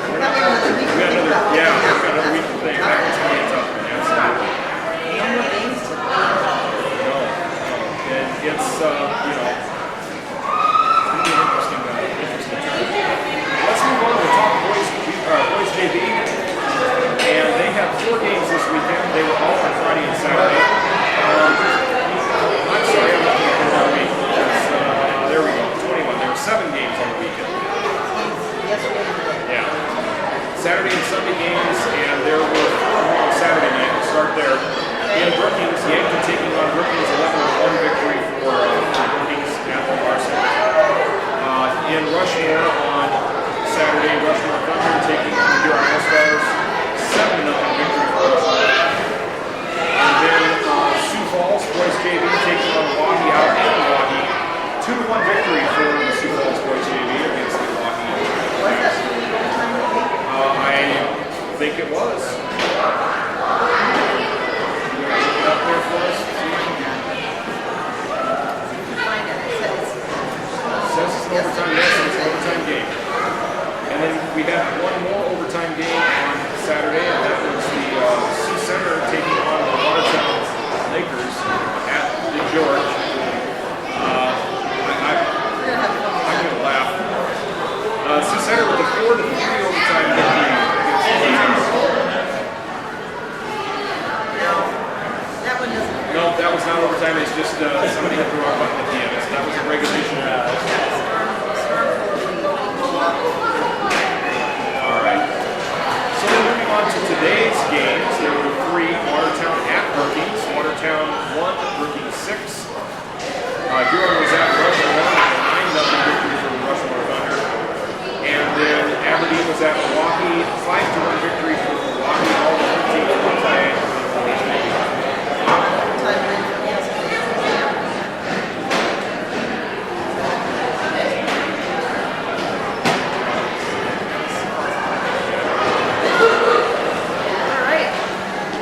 I'm glad we got another week to think about. Yeah. JV, and they have 4 games this weekend. They were all on Friday and Saturday. I'm sorry, I'm looking at the wrong week. There we go, 21. There were 7 games on the weekend. Yesterday and today. Yeah. Saturday and Sunday games, and there were 4 more on Saturday night. We'll start there. In Brookings, Yankton taking on Brookings, 11-1 victory for Brookings at the Larson. In Rushmore on Saturday, Rushmore Thunder taking on the Huron All-Stars, 7-0 victory for Rushmore. And then Sioux Falls boys JV taking on Milwaukee out in Milwaukee, 2-1 victory for the Sioux Falls boys JV against the Milwaukee. Was that really overtime today? I think it was. Up there for us. Find it. It says Says it's an overtime, yes, it's an overtime game. And then we had one more overtime game on Saturday, and that was the Sioux Center taking on the Watertown Lakers at the George. I'm going to laugh. Sioux Center with a 4-3 overtime victory against the Lakers. that one doesn't. No, that was not overtime. It's just somebody hit the wrong button at the end. So that was a regulation. All right. So then moving on to today's games, there were 3. Watertown at Brookings. Watertown 1, Brookings 6. Huron was at Rushmore, 9-0 victory for the Rushmore Thunder. And then Aberdeen was at Milwaukee, 5-1 victory for Milwaukee. All the 13 points today.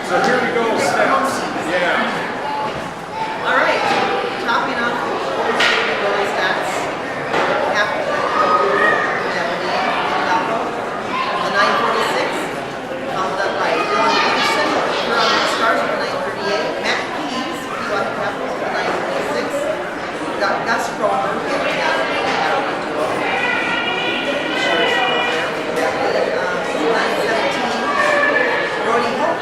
So here we go, stats. Yeah. All right. Topping off the goalie stats. Captain the 946. Followed up by Dylan Peterson. Huron Stars with the 938. Matt Pease, Pewaukee Capitals with the 926. We got Gus Cromer with the 917. Brody Hope.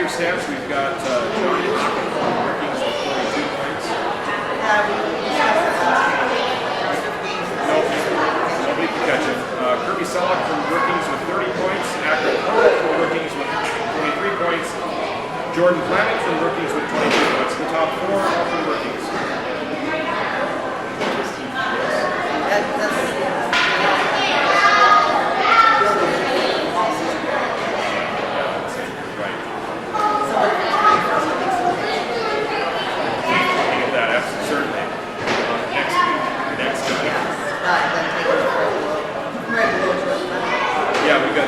Stats, we've got Jordan from Brookings with 42 points. Nobody can catch it. Kirby Selleck from Brookings with 30 points. Akron Pearl from Brookings with 23 points. Jordan Planick from Brookings with 22 points. The top 4 are from Brookings. Yeah, we've got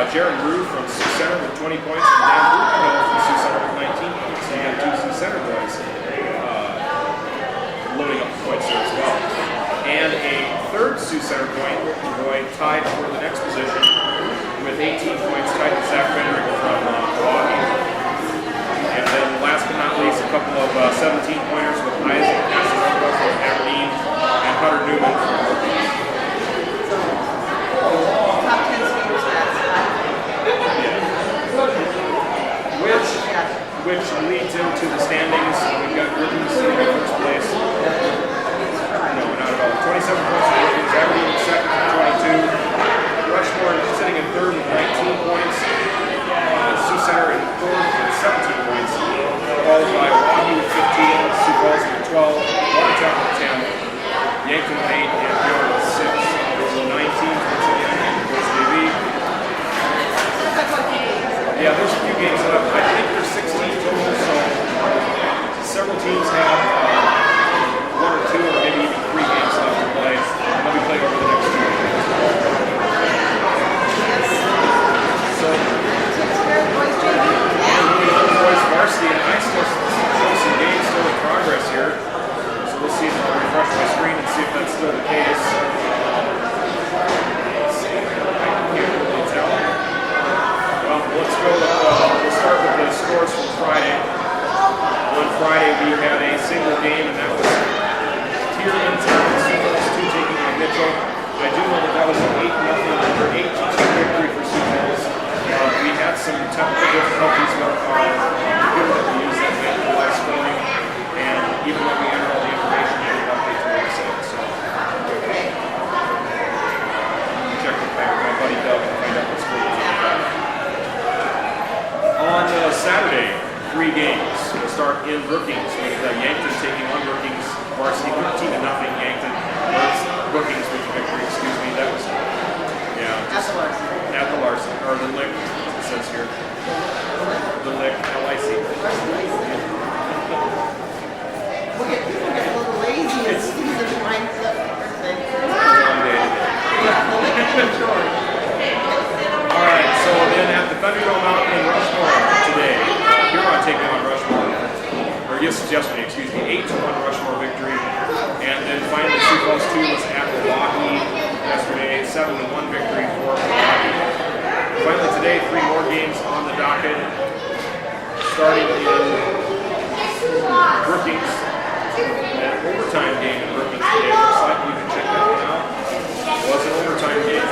Jared Rue from Sioux Center with 20 points, and Dan Bruno from Sioux Center with 19 points. So you have 2 Sioux Center boys loading up the points there as well. And a third Sioux Center boy tied for the next position with 18 points, tied with Zach Fendrick from Milwaukee. And then last but not least, a couple of 17-pointers with Isaac Casanova from Aberdeen and Hunter Newman from Brookings. Top 10 skater stats. Which leads into the standings. We've got Brookings in first place. No, not at all. 27 points for Brookings. Aberdeen in second with 22. Rushmore sitting in third with 19 points. Sioux Center in fourth with 17 points. Followed by Milwaukee with 15. Sioux Falls with 12. Watertown with 10. Yankton with 8. And Huron with 6. So 19 once again in the first JV. Yeah, there's a few games left. I think there's 16 total, so several teams have 1 or 2 or maybe even 3 games left to play. And they'll be played over the next 2 weeks. So, moving on to boys varsity, and I still show some games still in progress here. So we'll see if I'll refresh my screen and see if that's still the case. Let's see. I can't really tell. Well, let's from Friday. On Friday, we had a single game, and that was Tier in town, Sioux Falls 2 taking on Mitchell. I do know that was an 8-0 or 8-2 victory for Sioux Falls. We had some technical difficulties with our computer that we used that made the live scoring, and even when we entered all the information, it didn't update to what it said. So, check with my buddy Doug and find out what's going on. On Saturday, 3 games. We'll start in Brookings with Yankton taking on Brookings varsity 13-0 Yankton. Brookings with the victory, excuse me. That was, at the Larson, or the Lick, it says here. The Lick, LIC. People get a little lazy and see the lines up or thing. All right, so then at the Thunderdome out in Rushmore today, Huron taking on Rushmore. Or yes, yesterday, excuse me, 8-1 Rushmore victory. And then finally, Sioux Falls 2 was at Milwaukee yesterday, 7-1 victory for Milwaukee. Finally today, 3 more games on the docket, starting in Brookings. An overtime game in Brookings today. Looks like you can check that one out. It was an overtime game.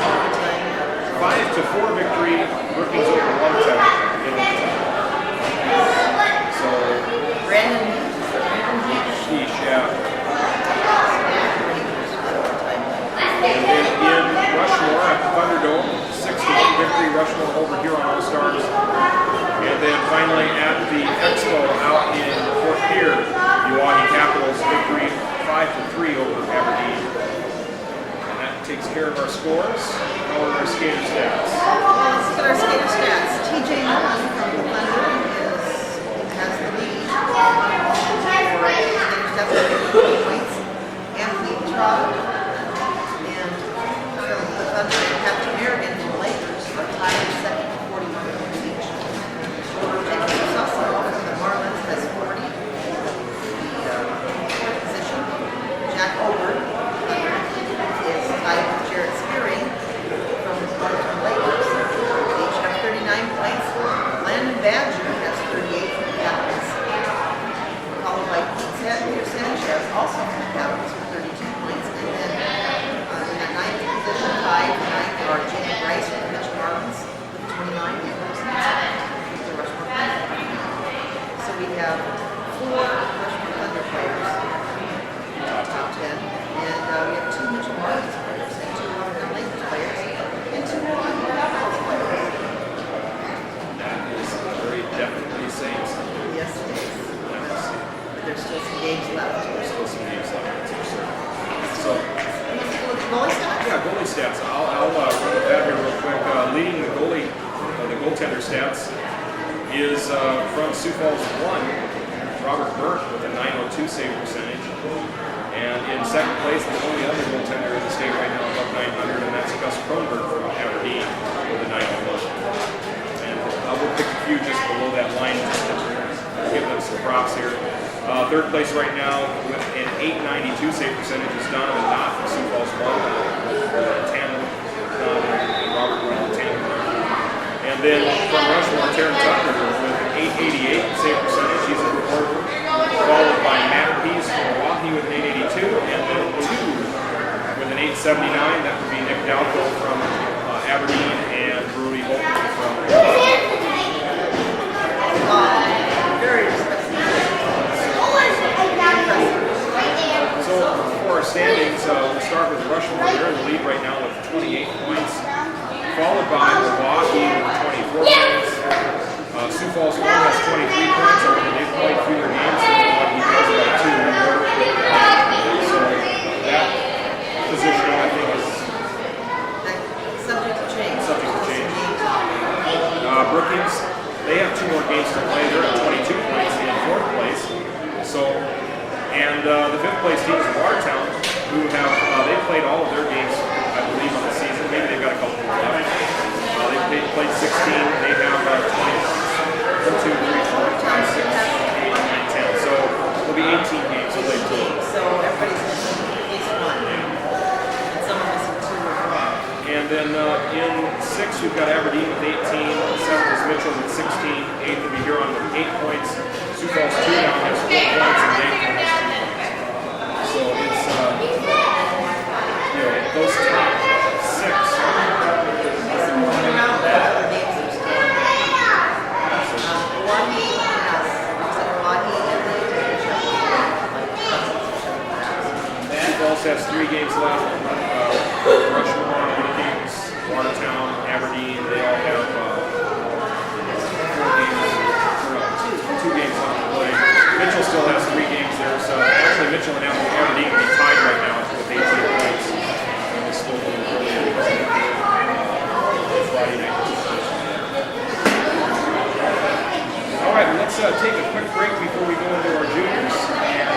5-4 victory, Brookings over Watertown in overtime. So, Brandon sheesh, yeah. And then in Rushmore at the Thunderdome, 6-1 victory, Rushmore over Huron All-Stars. And then finally at the Expo out in Fort Pierre, Milwaukee Capitals victory 5-3 over Aberdeen. And that takes care of our scores. How are our skater stats? Let's look at our skater stats. TJ Nolan from the Thunder has the lead for skater stats with 50 points. Anthony Trout and from the Thunder and Captain American from the Lakers are tied for second with 41 points each. Jacob Sussel from the Marlins has 40. The fourth position, Jack Ober is tied with Jarrett Spearing from the Watertown Lakers. They each have 39 points. Landon Badger has 38 from the Capitals. Followed by Peter Sanchez, also from the Capitals with 32 points. And then in the ninth position, tied for ninth are Jacob Rice from the Mitchell Marlins with 29 points. The Rushmore Thunder. So we have 4 Rushmore Thunder players in the top 10. And we have 2 Mitchell Marlins players and 2 Watertown Lakers players and 2 Milwaukee Capitals players. That is very definitely saying something. Yes, it is. But there's still some games left. There's still some games left, that's for sure. So, Let's go with the goalie stats. yeah, goalie stats. I'll run with that here real quick. Leading the goalie, the goaltender stats, is from Sioux Falls 1, Robert Burke with a .902 save percentage. And in second place, the only other goaltender in the state right now above .900, and that's Gus Kronberg from Aberdeen with a .901. And we'll pick a few just below that line just to give them some props here. Third place right now with an .892 save percentage is Donovan Knott from Sioux Falls 1 with a tandem. And Robert Brown tandem. And then from Rushmore, Taryn Tucker with an .888 save percentage. He's a reporter. Followed by Matt Pease from Milwaukee with an .882. And then 2 with an .879. That would be Nick Dalco from Aberdeen and Rudy Holton from Very respectful. So for our standings, we'll start with Rushmore. They're in the lead right now with 28 points, followed by Milwaukee with 24 points. Sioux Falls 1 has 23 points, and they've played fewer games than Milwaukee has by 2 more. So that position, I think, is Subject to change. Brookings, they have 2 more games to play. They're at 22 points in 4th place. So. And the 5th place team is Watertown, who have they played all of their games, I believe, on the season. Maybe they've got a couple more left. They played 16. They have 20, 1, 2, 3, 4, 5, 6, 8, 9, 10. So it'll be 18 games to play total. So everybody's missing at least one. And some are missing 2 or 3. And then in 6th, we've got Aberdeen with 18. 7th is Mitchell with 16. 8th will be Huron with 8. 8 points. Sioux Falls 2 now has 4 points, and Yankton has 2 points. So it's, those top 6. Sioux Falls has 3 games left. Rushmore, Kings, Watertown, Aberdeen, they all have 4 games, or 2 games left to play. Mitchell still has 3 games there, so actually Mitchell and Aberdeen will be tied right now with 18 points. And it's still going early in the Friday night. All right, let's take a quick break before we go into our juniors. And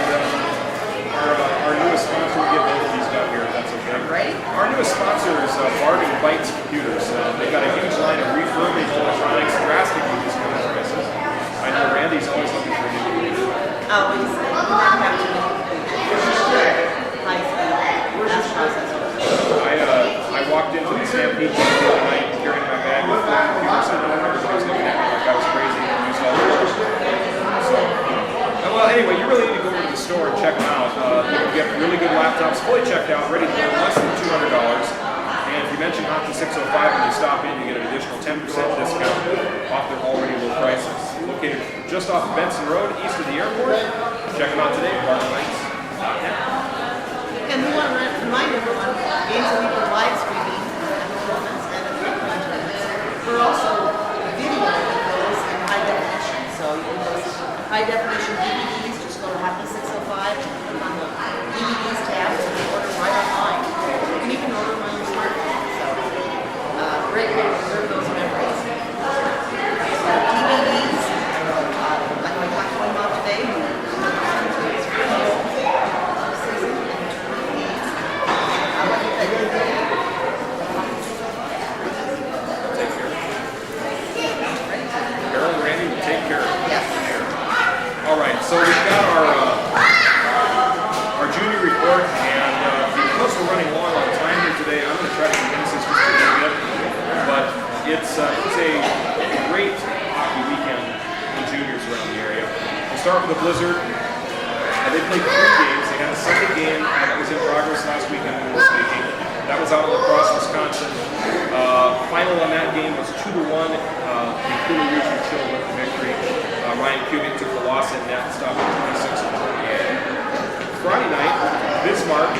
our newest sponsor, we'll get both of these out here if that's okay. Right. Our newest sponsor is Bargain Bites Computers. They've got a huge line of refurbished electronics, drastically discounted prices. I know Randy's always looking for a new computer. Oh, we just have to high speed mass processor. I walked into the Stampede the other night carrying my bag with 4 computers in it, and everybody was looking at me like I was crazy and used all the So, well, anyway, you really need to go over to the store and check them out. You can get really good laptops, fully checked out, ready to go, less than $200. And if you mention Hockey 605 when you stop in, you get an additional 10% discount off their already low prices. Located just off of Benson Road, east of the airport. Check them out today at bargainbites.net. And we want to remind everyone, games that we were live streaming at the tournaments and at the tournaments. We're also videoing those in high definition. So you can post high definition DVDs, just go to Hockey 605 and click on the DVDs tab and you order right online. And you can order them on your smartphone. So great way to preserve those memories. DVDs, I know I talked to one about today. Take care. Carol and Randy will take care of it. Yes. All right, so we've got our junior report, and because we're running long on time here today, I'm going to try to condense this just a little bit. But it's a great hockey weekend for juniors around the area. We'll start with the Blizzard. They played 3 games. They had a second game that was in progress last weekend when we were speaking. That was out of La Crosse, Wisconsin. Final on that game was 2-1. The Kula Region Chill with the victory. Ryan Kubik took the loss in net, stopping 26-28. Friday night, Bismarck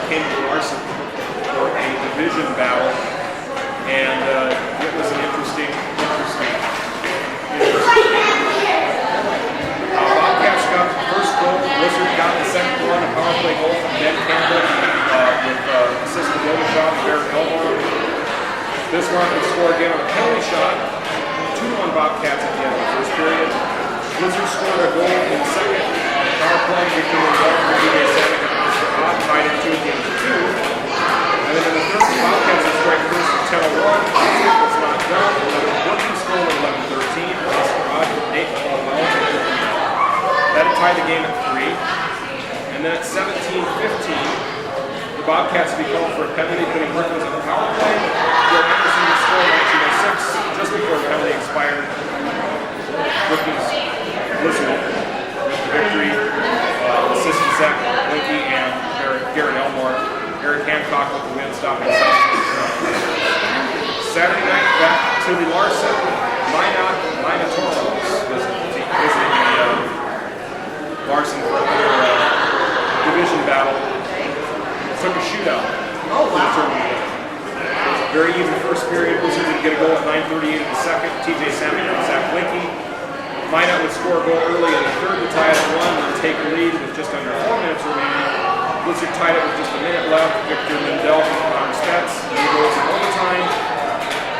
came to Larson for a division battle, and it was an interesting game. Bobcats got the first goal. Blizzard got the second one, a power play goal from Ben Campbell with assisted goal shot from Barrett Elmore. Bismarck would score again on a penalty shot. 2-1 Bobcats at the end of the first period. Blizzard scored a goal in the second on a power play. Victor Lindell for DJ Samick and Mr. Odd tied it 2 against 2. And then in the third, the Bobcats would strike first at 10-1. It was not done. 11 Brookings scored at 11-13. Mr. Odd with Nate Lowell. That had tied the game at 3. And then at 17-15, the Bobcats would be called for a penalty, putting Brookings on the power play. Joe Anderson would score in 1906, just before the penalty expired. Brookings Blizzard with the victory. Assistant Zach Linky and Garrett Elmore. Eric Hancock with the win, stopping South. Saturday night, back to the Larson. Minot Toros visiting the Larson for another division battle. Took a shootout. Oh, wow. Very even first period. Blizzard would get a goal at 9:38 in the second. TJ Samick and Zach Linky. Minot would score a goal early in the third to tie it at 1 and take a lead with just under 4 minutes remaining. Blizzard tied it with just a minute left. Victor Lindell from Connor Spetz. He goes in overtime.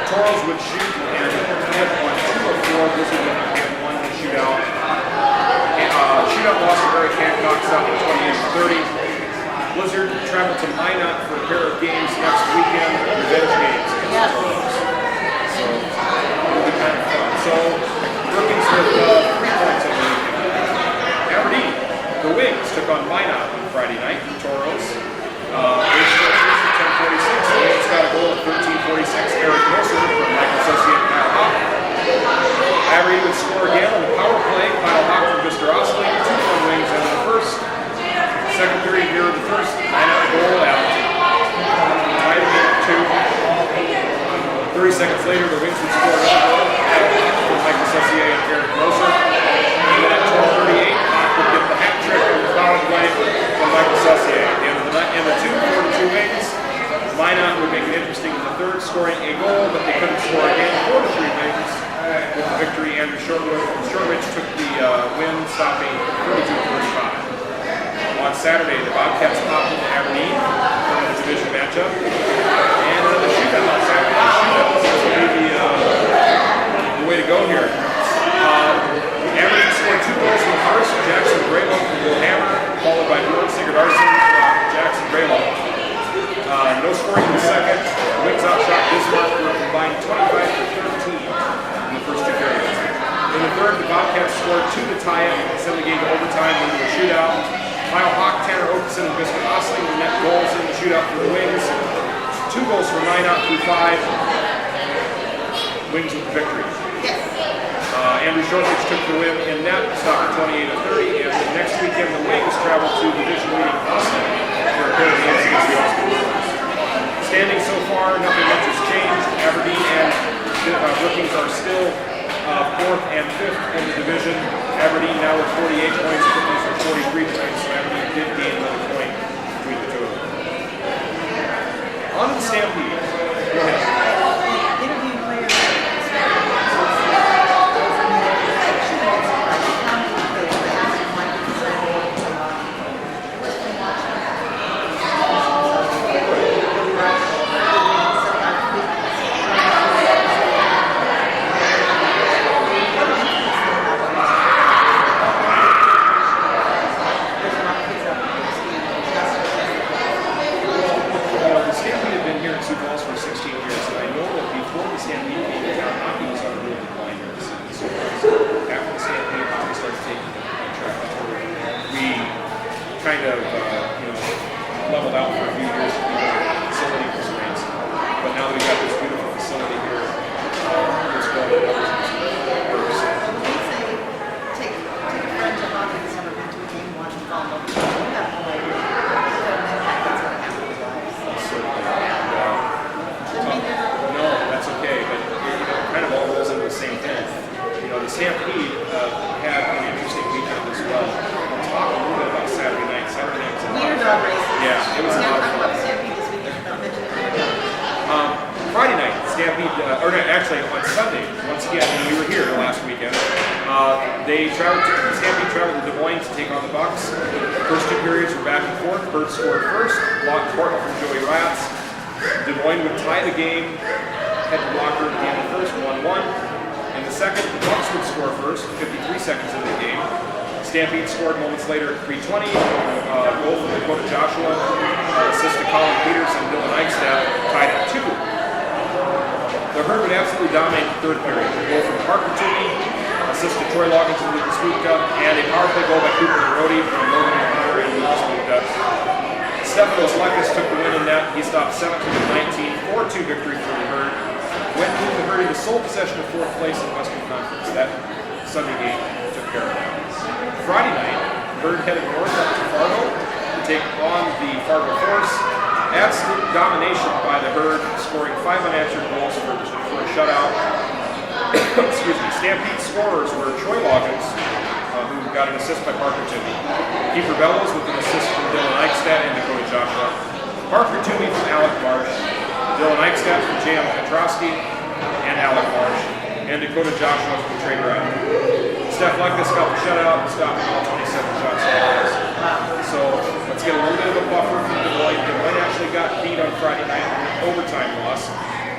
Toros would shoot and hit on 2 of 4. Blizzard would get 1 in the shootout. Shootout loss to Eric Hancock, stopping 28-30. Blizzard traveled to Minot for a pair of games next weekend, revenge games against the Toros. So it'll be kind of fun. So Brookings with 3 points over the weekend. Aberdeen, the Wings took on Minot on Friday night. The Toros. They scored first at 10:46. The Wings got a goal at 13:46. Eric Wilson from Mike Associate Kyle Hawk. Aberdeen would score again on the power play. later, the Wings would score another goal from Michael Saucier and Eric Moser. And then at 12:38, Hawk would get the hat trick and the power play from Michael Saucier. At the end of the night, and the 2-4-2 Wings. Minot would make it interesting in the third, scoring a goal, but they couldn't score again. 4-3 Wings with the victory. Andrew Shortridge took the win, stopping 32-35. On Saturday, the Bobcats popped into Aberdeen for the division matchup, and the shootout on Saturday. This will be the way to go here. Aberdeen scored 2 goals in the first. Jackson Graylow from Wilhammer, followed by Bjorn Sigurdarsson from Jackson Graylow. No scoring in the second. Wings outshot Bismarck for a combined 25-13 in the first 2 periods. In the third, the Bobcats scored 2 to tie it and send the game to overtime into a shootout. Kyle Hawk, Tanner Okeson, and Biscuit Osling were net goals in the shootout for the Wings. 2 goals from 9 out through 5. Wings with the victory. Andrew Shortridge took the win in net, stopping 28-30. And next weekend, the Wings travel to division-leading Austin for a pair of games against the Austin Brewers. Standing so far, nothing much has changed. Aberdeen and Brookings are still 4th and 5th in the division. Aberdeen now with 48 points, Brookings with 43 points, so Aberdeen did gain another point between the two of them. On to the Stampede. Go ahead. Leveled out for a few years to be a facility constraints. But now that we've got this beautiful facility here, it's going to work. Take a friend to hockey that's never been to a game, watch them fall over. You have no idea what an impact that's going to have on their lives. No, that's okay, but it kind of all rolls into the same thing. The Stampede had an interesting weekend as well. We'll talk a little bit about Saturday night. Saturday night was a lot of fun. Yeah, it was a lot of fun. Friday night, Stampede, actually on Sunday, once again, we were here last weekend. Stampede traveled to Des Moines to take on the Bucks. The first 2 periods were back and forth. Burt scored first, blocked Portland from Joey Ratz. Des Moines would tie the game, head to blocker at the end of the first, 1-1. In the second, the Bucks would score first, 53 seconds into the game. Stampede scored moments later at 3:20. Goal from Dakota Joshua, assist to Colin Peters and Dylan Eichstadt, tied at 2. The Herd would absolutely dominate the third period. A goal from Parker Toomey, assist to Troy Loggington and Lucas Wutka, and a power play goal by Cooper Narodi from Logan O'Connor and Lucas Wutka. Stefanos Lekas took the win in net. He stopped 17-19, 4-2 victory for the Herd. Went moved the Herd into sole possession of 4th place in the Western Conference. That Sunday game took care of that. Friday night, Herd headed north up to Fargo to take on the Fargo Force. Absolute domination by the Herd, scoring 5 unanswered goals for a shutout. Excuse me. Stampede scorers were Troy Loggins, who got an assist by Parker Toomey. Kiefer Bellows with an assist from Dylan Eichstadt and Dakota Joshua. Parker Toomey from Alec Marsh. Dylan Eichstadt from J.M. Petrowski and Alec Marsh. And Dakota Joshua from Trey Brown. Steph Lekas got the shutout, stopping all 27 shots. So let's get a little bit of a buffer from Des Moines. Des Moines actually got beat on Friday night in an overtime loss.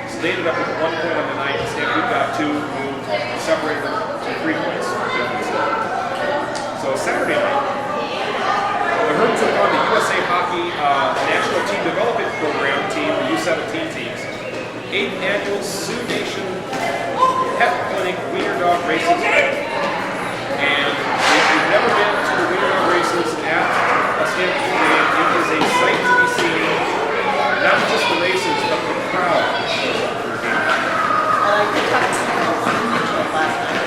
So they ended up with 1 point on the night. Stampede got 2, moved, separated them to 3 points. So Saturday night, the Herd took on the USA Hockey National Team Development Program team, the U17 teams. 8th annual Sioux Nation Pet Clinic Wiener Dog Races. And if you've never been to the Wiener Dog Races at a Stampede game, it is a sight to be seen. Not just the races, but the crowd that shows up for the game. I talked to Mitchell last night.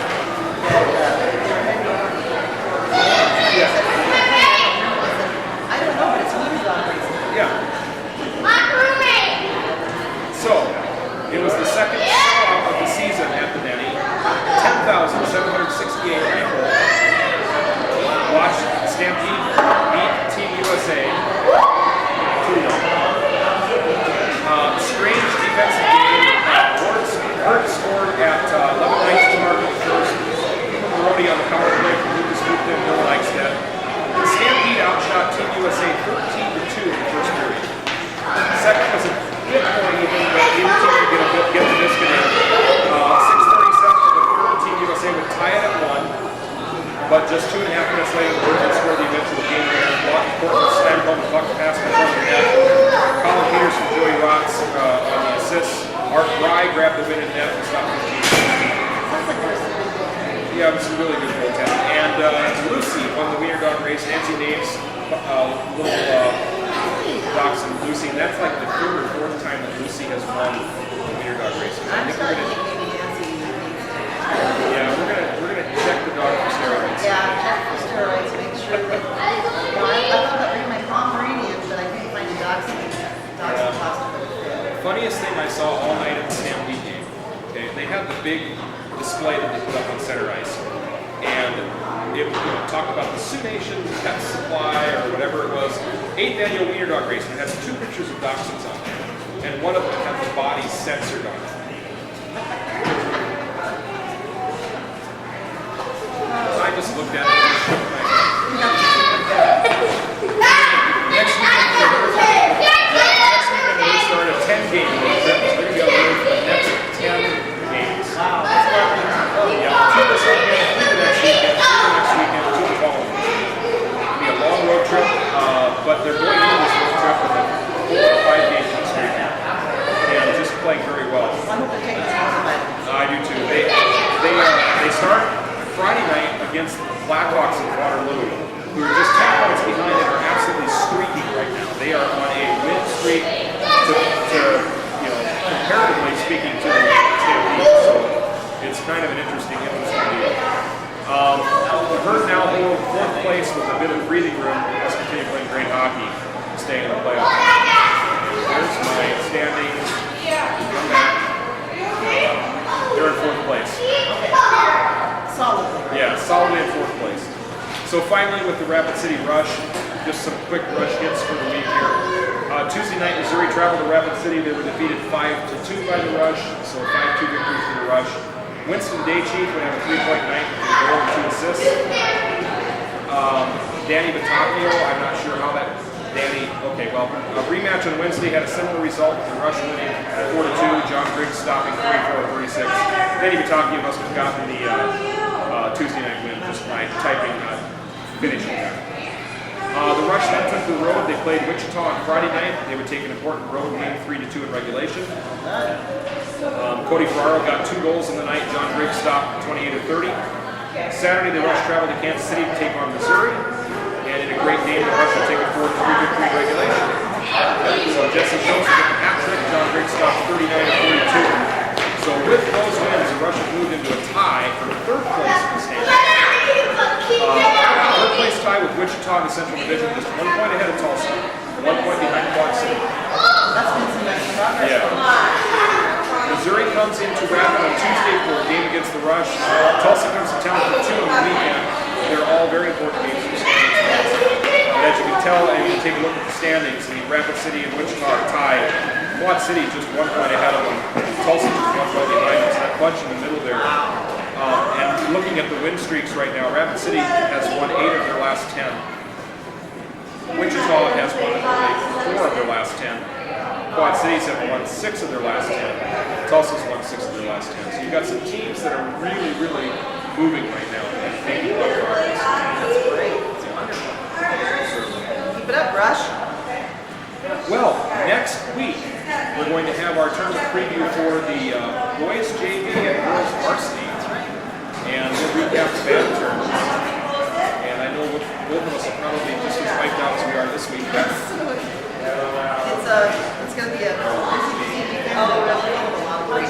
I don't know, but it's Wiener Dog Racing. Yeah. So, it was the second sellout 768 Ramble. Watch Stampede beat Team USA 2-1. Strange defensive game. Hurt scored at 11 Knights to Mark first. Marody on the power play from Lucas Bootham, Bill Eichstedt. Stampede outshot Team USA 13-2 in the first period. Second was a bit more even, but either team would get the disconnect. 6:37 for the third. Team USA would tie it at 1, but just 2.5 minutes later, the Virgins scored the eventual game winner. Lawton Portman slammed home the puck pass in front of the net. Colin Peters from Joey Rotz on the assists. Art Rye grabbed the win in net and stopped 15. Yeah, it was some really good goaltending. And Lucy won the Wiener Dog race. Nancy Naves, little dachshund Lucy. And that's like the third or fourth time that Lucy has won the Wiener Dog race. I'm starting to think maybe Nancy needs to. Yeah, we're gonna check the dog for steroids. Yeah, check for steroids, make sure that. I thought about bringing my Pomeranian, but I couldn't find a dachshund costume. Funniest thing I saw all night at the Stampede game. Okay, they had the big display that they put up on center ice, and it talked about the Sioux Nation Pet Supply or whatever it was, 8th annual Wiener Dog race, and it has 2 pictures of dachshunds on there, and one of them had the body censored on it. I just looked at it and shook my head. Next weekend we start a 10-game league. That was going to be on the road for the next 10 games. Wow, that's a lot of fun. Yeah, 2 this weekend, 3 the next weekend, 2 the next weekend, 2 the following weekend. It'll be a long road trip, but they're going into this road trip with a 4 or 5 game win streak. And just playing very well. I hope they're taking some of it. I do too. They start Friday night against the Blackhawks of Waterloo, who are just 10 points behind and are absolutely streaking right now. They are on a win streak to comparatively speaking to the Stampede, so it's kind of an interesting deal. The Herd now hold 4th place with a bit of breathing room as they continue playing great hockey, staying in the playoffs. There's my standings. Come back. They're in 4th place. Solidly. Yeah, solidly in 4th place. So finally with the Rapid City Rush, just some quick rush hits for the week here. Tuesday night, Missouri traveled to Rapid City. They were defeated 5-2 by the Rush, so 5-2 victory for the Rush. Winston Daychief would have a 3-point night with a goal and 2 assists. Danny Batacchio, I'm not sure how that. A rematch on Wednesday had a similar result. The Rush winning 4-2. John Griggs stopping 34-36. Danny Batacchio must have gotten the Tuesday night win just by typing finishing there. The Rush then took the road. They played Wichita on Friday night. They would take an important road win 3-2 in regulation. Cody Ferraro got 2 goals in the night. John Griggs stopped 28-30. Saturday, the Rush traveled to Kansas City to take on Missouri. And in a great game, the Rush would take a 4-3 victory in regulation. So Jesse Jones with a hat trick. John Griggs stopped 39-42. So with those wins, the Rush have moved into a tie for 3rd place in the standings. 3rd place tie with Wichita in the Central Division, just 1 point ahead of Tulsa, 1 point behind Quad City. That's been some nice progress. Yeah. Missouri comes into Rapid on Tuesday for a game against the Rush. Tulsa comes to town for 2 on the weekend. They're all very important games for the standings. As you can tell, and you can take a look at the standings, Rapid City and Wichita are tied. Quad City just 1 point ahead of them. Tulsa just 1 point behind them. So that bunch in the middle there. And looking at the win streaks right now, Rapid City has won 8 of their last 10. Wichita has won 4 of their last 10. Quad Cities have won 6 of their last 10. Tulsa's won 6 of their last 10. So you've got some teams that are really, really moving right now and making a lot of progress. That's great. It's wonderful. Keep it up, Rush. Well, next week we're going to have our tournament preview for the boys JV and girls varsity. And we'll recap the band tournament. And I know both of us are probably just as wiped out as we are this week. It's going to be a busy weekend. Oh, really? A lot of great.